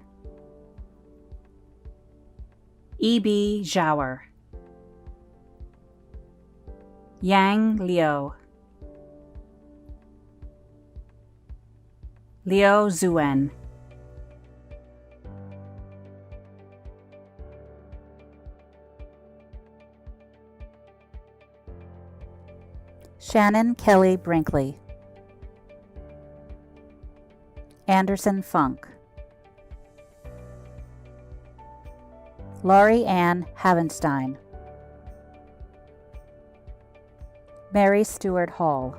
E.B. Zhauer. Yang Liu. Liu Zuen. Shannon Kelly Brinkley. Anderson Funk. Laurie Ann Havenstein. Mary Stewart Hall.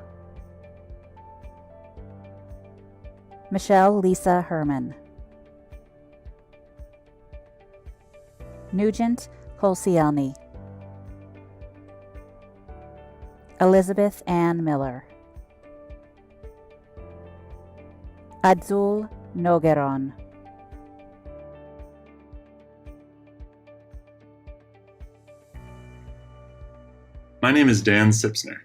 Michelle Lisa Herman. Nugent Holsielny. Elizabeth Ann Miller. Adzul Nogueron. My name is Dan Sipsner.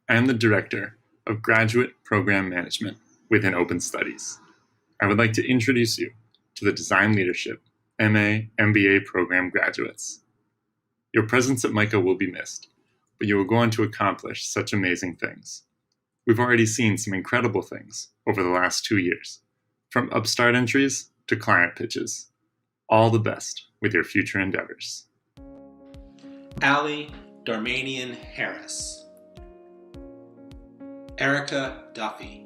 I am the Director of Graduate Program Management within Open Studies. I would like to introduce you to the Design Leadership MA MBA program graduates. Your presence at MICA will be missed, but you will go on to accomplish such amazing things. We've already seen some incredible things over the last 2 years, from upstart entries to client pitches. All the best with your future endeavors. Allie Darmanian Harris. Erica Duffy.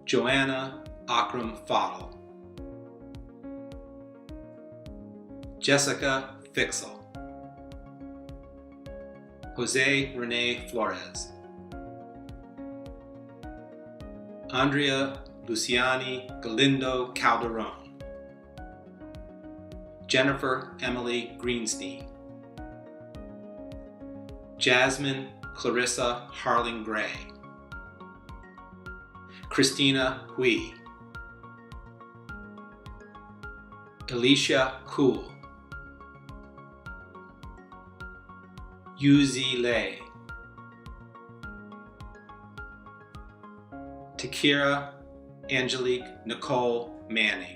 Joanna Akram Fadl. Jessica Fixel. Jose Rene Flores. Andrea Luciani Galindo Calderon. Jennifer Emily Greenstein. Jasmine Clarissa Harling Gray. Christina Hui. Alicia Kuhl. Yuzi Lei. Takira Angelique Nicole Manning.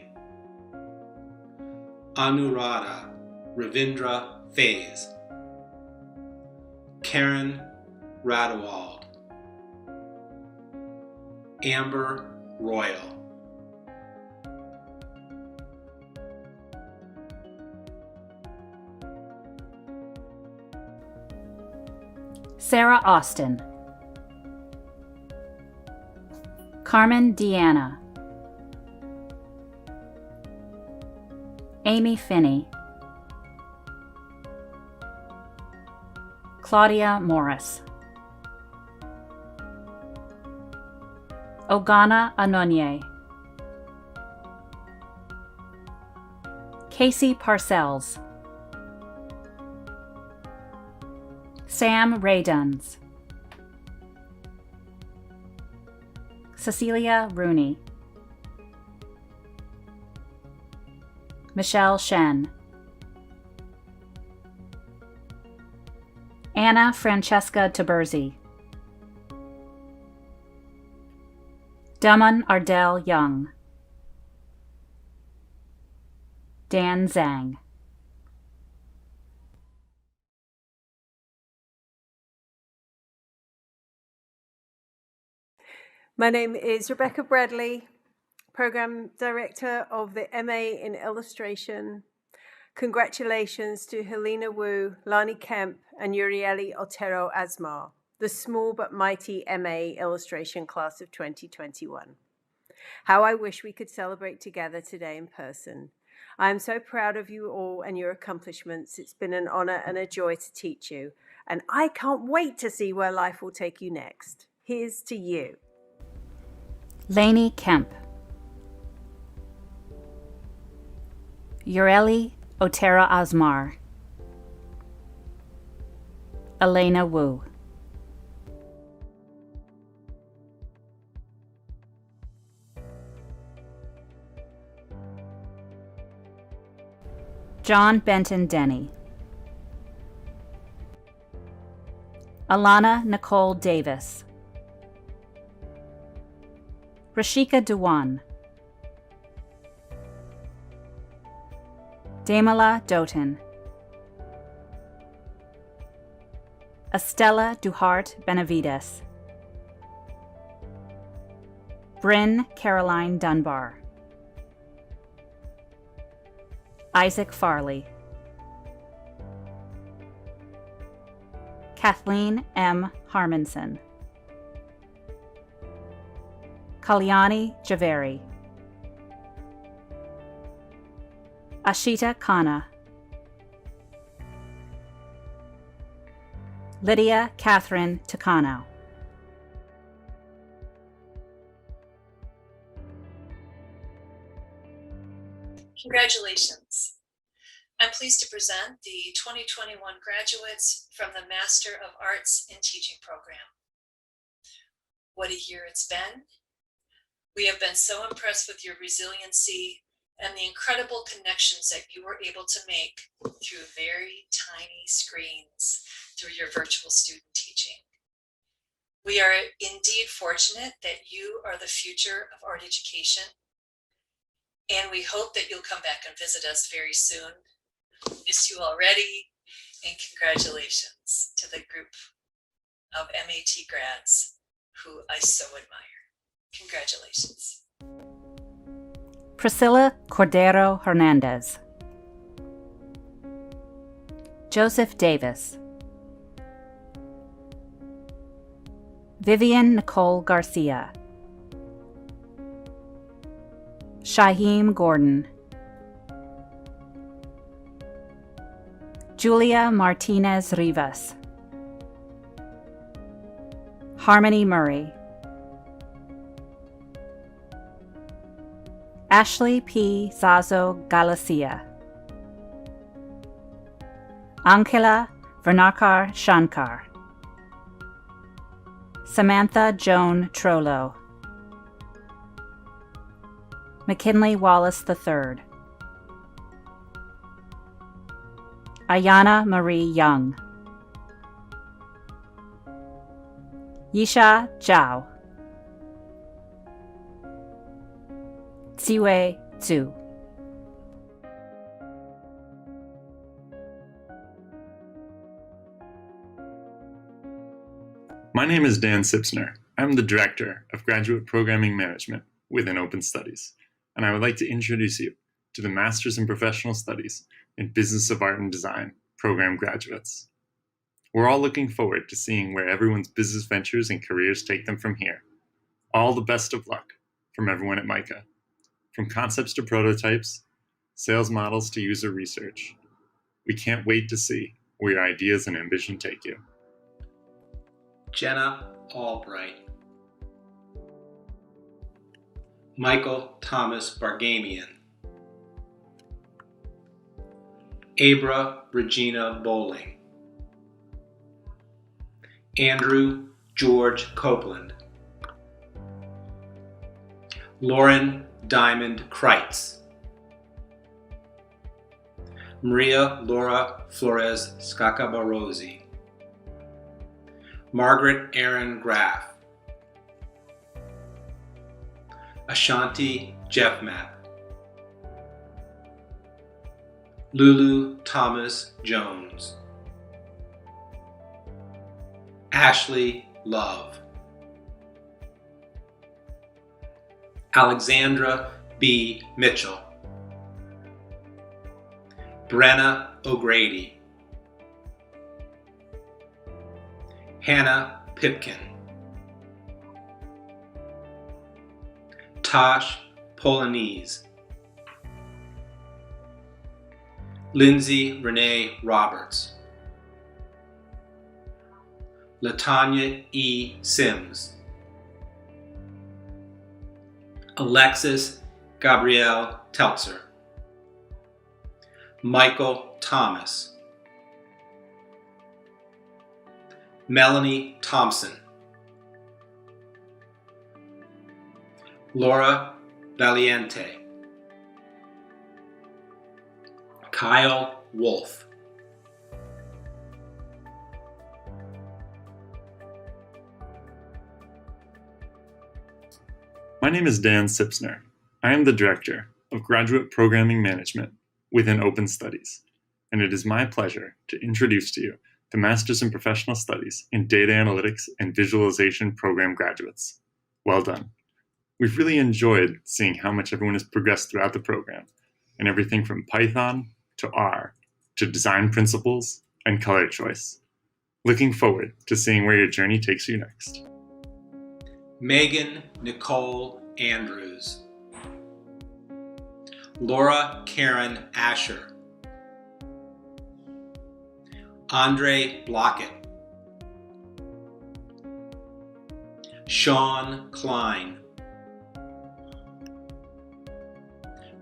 Anuradha Ravindra Faze. Karen Radewald. Amber Royal. Sarah Austin, Carmen Deanna, Amy Finney, Claudia Morris, Ogana Anonye, Casey Parcells, Sam Rayduns, Cecilia Rooney, Michelle Shen, Anna Francesca Taberzi, Daman Ardell Young, Dan Zhang. My name is Rebecca Bradley, Program Director of the MA in Illustration. Congratulations to Helena Wu, Lani Kemp, and Urieli Otero Asmar, the small but mighty MA Illustration class of 2021. How I wish we could celebrate together today in person. I am so proud of you all and your accomplishments. It's been an honor and a joy to teach you, and I can't wait to see where life will take you next. Here's to you. Lainey Kemp, Urieli Otero Asmar, Elena Wu. John Benton Denny, Alana Nicole Davis, Rashika Dewan, Damala Doughton, Estella Duhart Benavides, Bryn Caroline Dunbar, Isaac Farley, Kathleen M. Harmonson, Kalyani Javeri, Ashita Khanna, Lydia Catherine Takano. Congratulations. I'm pleased to present the 2021 graduates from the Master of Arts in Teaching program. What a year it's been. We have been so impressed with your resiliency and the incredible connections that you were able to make through very tiny screens through your virtual student teaching. We are indeed fortunate that you are the future of art education, and we hope that you'll come back and visit us very soon. Miss you already, and congratulations to the group of MAT grads who I so admire. Congratulations. Priscilla Cordero Hernandez, Joseph Davis, Vivian Nicole Garcia, Shaheem Gordon, Julia Martinez Rivas, Harmony Murray, Ashley P. Zazo Galicia, Ankila Vernakar Shankar, Samantha Joan Trollo, McKinley Wallace III, Ayana Marie Young, Yisha Zhao, Ziwei Zhu. My name is Dan Sipsner. I'm the Director of Graduate Programming Management within Open Studies, and I would like to introduce you to the Masters in Professional Studies in Business of Art and Design program graduates. We're all looking forward to seeing where everyone's business ventures and careers take them from here. All the best of luck from everyone at MICA. From concepts to prototypes, sales models to user research. We can't wait to see where your ideas and ambition take you. Jenna Albright. Michael Thomas Bargamian. Abra Regina Bowling. Andrew George Copeland. Lauren Diamond Kreitz. Maria Laura Flores Scacabarozzi. Margaret Aaron Graff. Ashanti Jeffmap. Lulu Thomas Jones. Ashley Love. Alexandra B. Mitchell. Brenna O'Grady. Hannah Pipkin. Tosh Polonese. Lindsay Renee Roberts. Latanya E. Sims. Alexis Gabrielle Teltzer. Michael Thomas. Melanie Thompson. Laura Valiente. Kyle Wolf. My name is Dan Sipsner. I am the Director of Graduate Programming Management within Open Studies, and it is my pleasure to introduce to you the Masters in Professional Studies in Data Analytics and Visualization program graduates. Well done. We've really enjoyed seeing how much everyone has progressed throughout the program, and everything from Python to R to design principles and color choice. Looking forward to seeing where your journey takes you next. Megan Nicole Andrews. Laura Karen Asher. Andre Blockett. Sean Klein.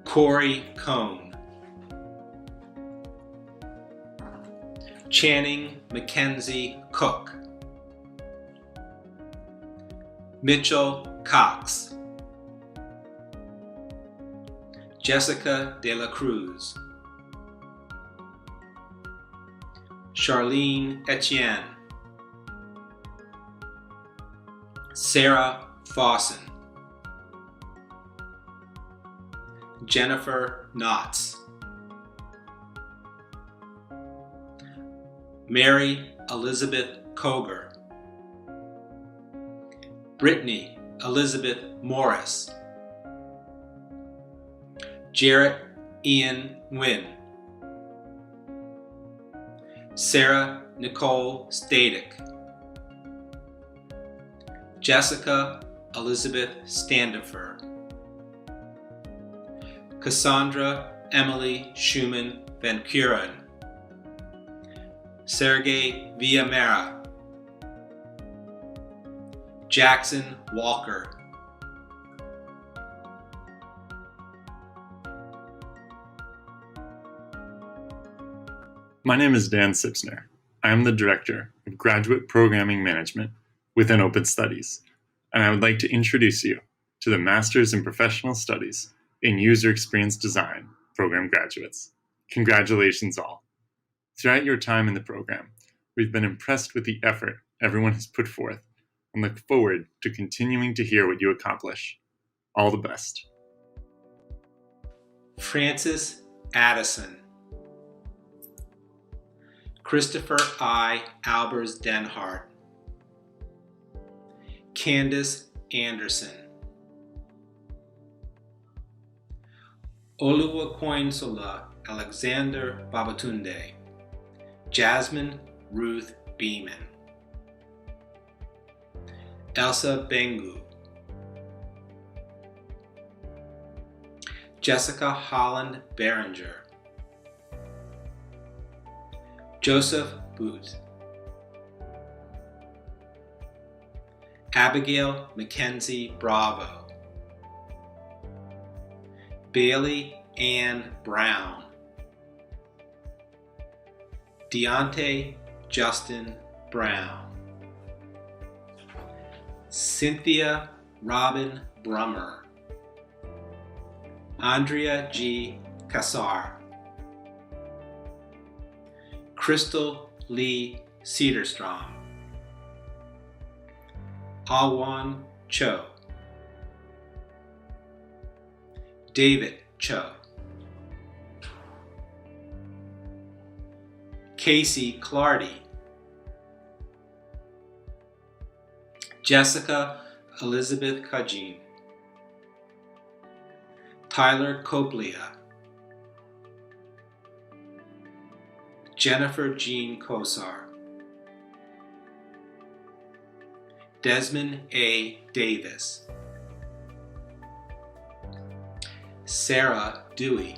Corey Cohn. Channing Mackenzie Cook. Mitchell Cox. Jessica De La Cruz. Charlene Etienne. Sarah Fossen. Jennifer Knotts. Mary Elizabeth Koger. Brittany Elizabeth Morris. Jarrett Ian Nguyen. Sarah Nicole Stadik. Jessica Elizabeth Standifer. Cassandra Emily Schumann Van Kuren. Sergey Villamera. Jackson Walker. My name is Dan Sipsner. I am the Director of Graduate Programming Management within Open Studies, and I would like to introduce you to the Masters in Professional Studies in User Experience Design program graduates. Congratulations all. Throughout your time in the program, we've been impressed with the effort everyone has put forth and look forward to continuing to hear what you accomplish. All the best. Francis Addison. Christopher I. Albers Denhart. Candace Anderson. Oluwakoinsola Alexander Babatunde. Jasmine Ruth Beeman. Elsa Bengu. Jessica Holland Berenger. Joseph Booth. Abigail Mackenzie Bravo. Bailey Ann Brown. Deontay Justin Brown. Cynthia Robin Brummer. Andrea G. Kassar. Crystal Lee Cedarstrom. Awan Cho. David Cho. Casey Clardy. Jessica Elizabeth Kajin. Tyler Coplia. Jennifer Jean Kosar. Desmond A. Davis. Sarah Dewey.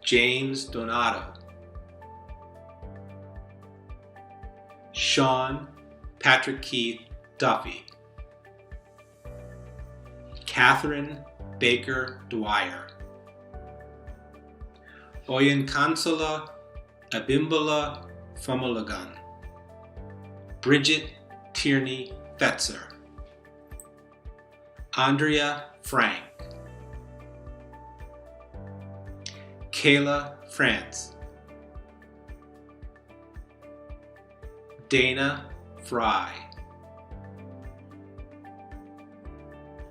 James Donato. Sean Patrick Keith Duffy. Catherine Baker Dwyer. Oyenkansala Abimbola Famulagan. Bridget Tierney Fetzer. Andrea Frank. Kayla France. Dana Fry.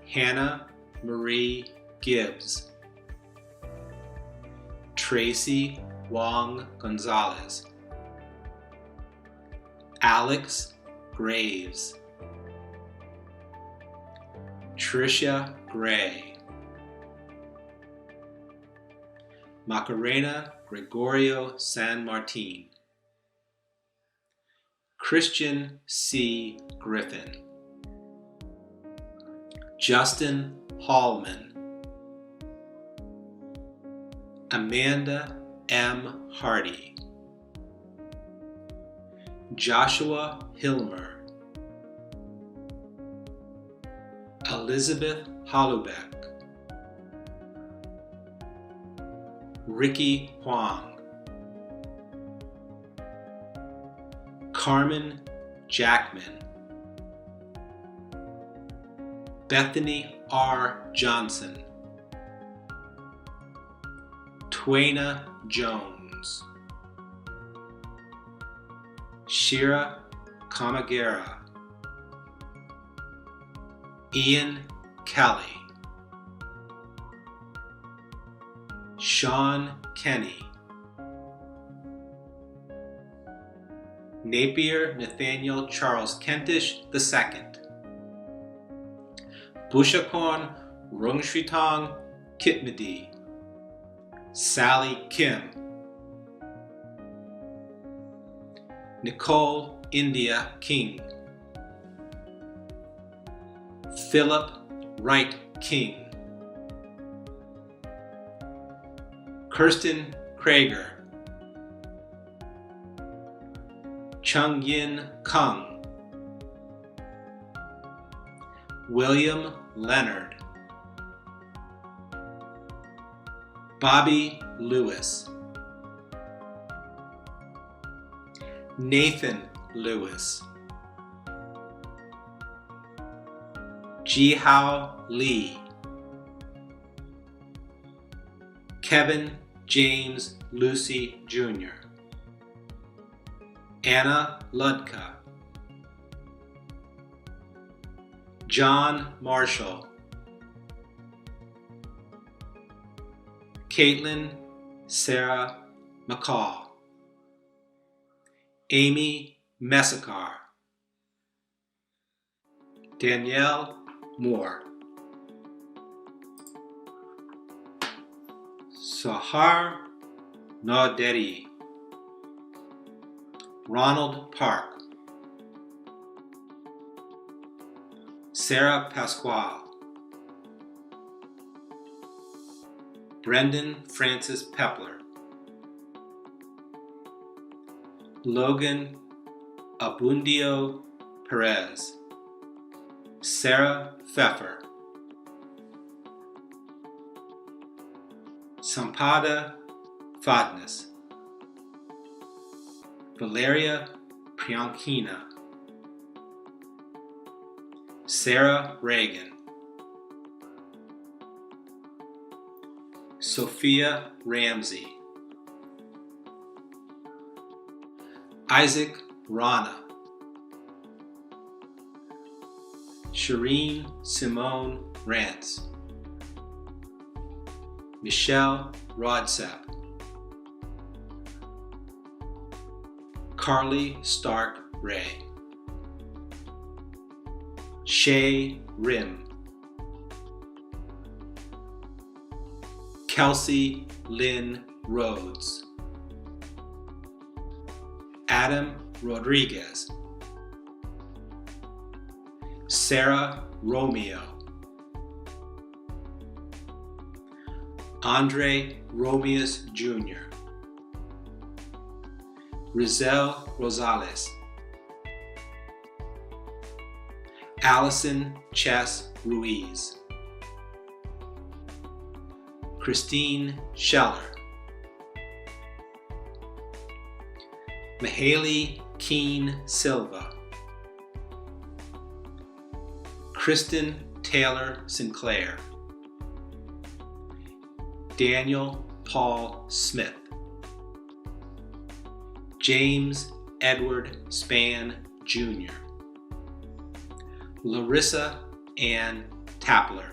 Hannah Marie Gibbs. Tracy Wong Gonzalez. Alex Graves. Tricia Gray. Macarena Gregorio San Martin. Christian C. Griffin. Justin Hallman. Amanda M. Hardy. Joshua Hilmer. Elizabeth Hollubeck. Ricky Huang. Carmen Jackman. Bethany R. Johnson. Twaina Jones. Shira Kamagera. Ian Kelly. Sean Kenny. Napier Nathaniel Charles Kentish II. Bushakorn Rungshritong Kitmadi. Sally Kim. Nicole India King. Philip Wright King. Kirsten Krager. Chung Yin Kung. William Leonard. Bobby Lewis. Nathan Lewis. Jihao Lee. Kevin James Lucy Jr. Anna Ludka. John Marshall. Caitlin Sarah McCall. Amy Messakar. Danielle Moore. Sahar Nauderi. Ronald Park, Sarah Pasquale, Brendan Francis Pepler, Logan Abundio Perez, Sarah Pfeffer, Sampada Fadnas, Valeria Priyankina, Sarah Reagan, Sophia Ramsey, Isaac Rana, Shireen Simone Rance, Michelle Rodsap, Carly Stark Ray, Shay Rim, Kelsey Lynn Rhodes, Adam Rodriguez, Sarah Romeo, Andre Romeus Jr., Rizel Rosales, Allison Chess Ruiz, Christine Scheller, Mahaley Keen Silva, Kristen Taylor Sinclair, Daniel Paul Smith, James Edward Spann Jr., Larissa Ann Tapler,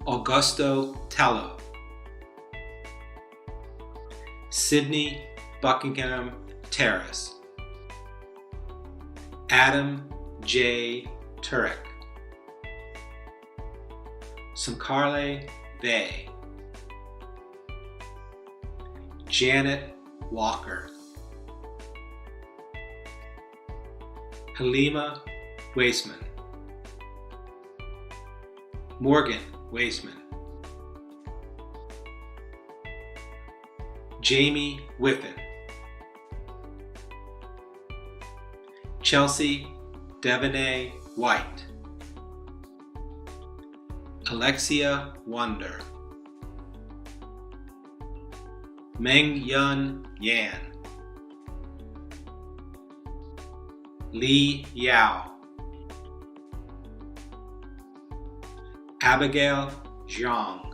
Augusto Tello, Sydney Buckingham Terrace, Adam J. Turek, Samkarle Bay, Janet Walker, Halima Waisman, Morgan Waisman, Jamie Whiffen, Chelsea Devaney White, Alexia Wonder, Meng Yun Yan, Li Yao, Abigail Zhang,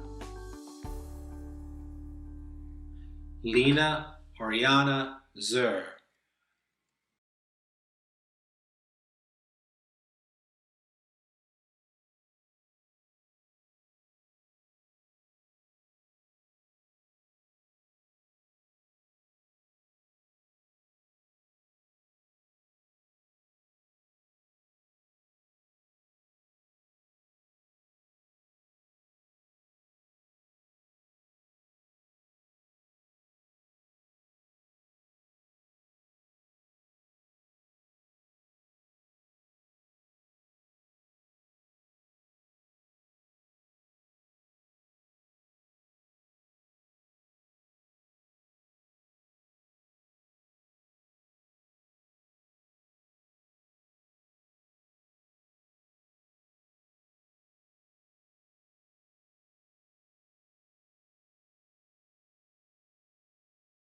Lena Oriana Zur,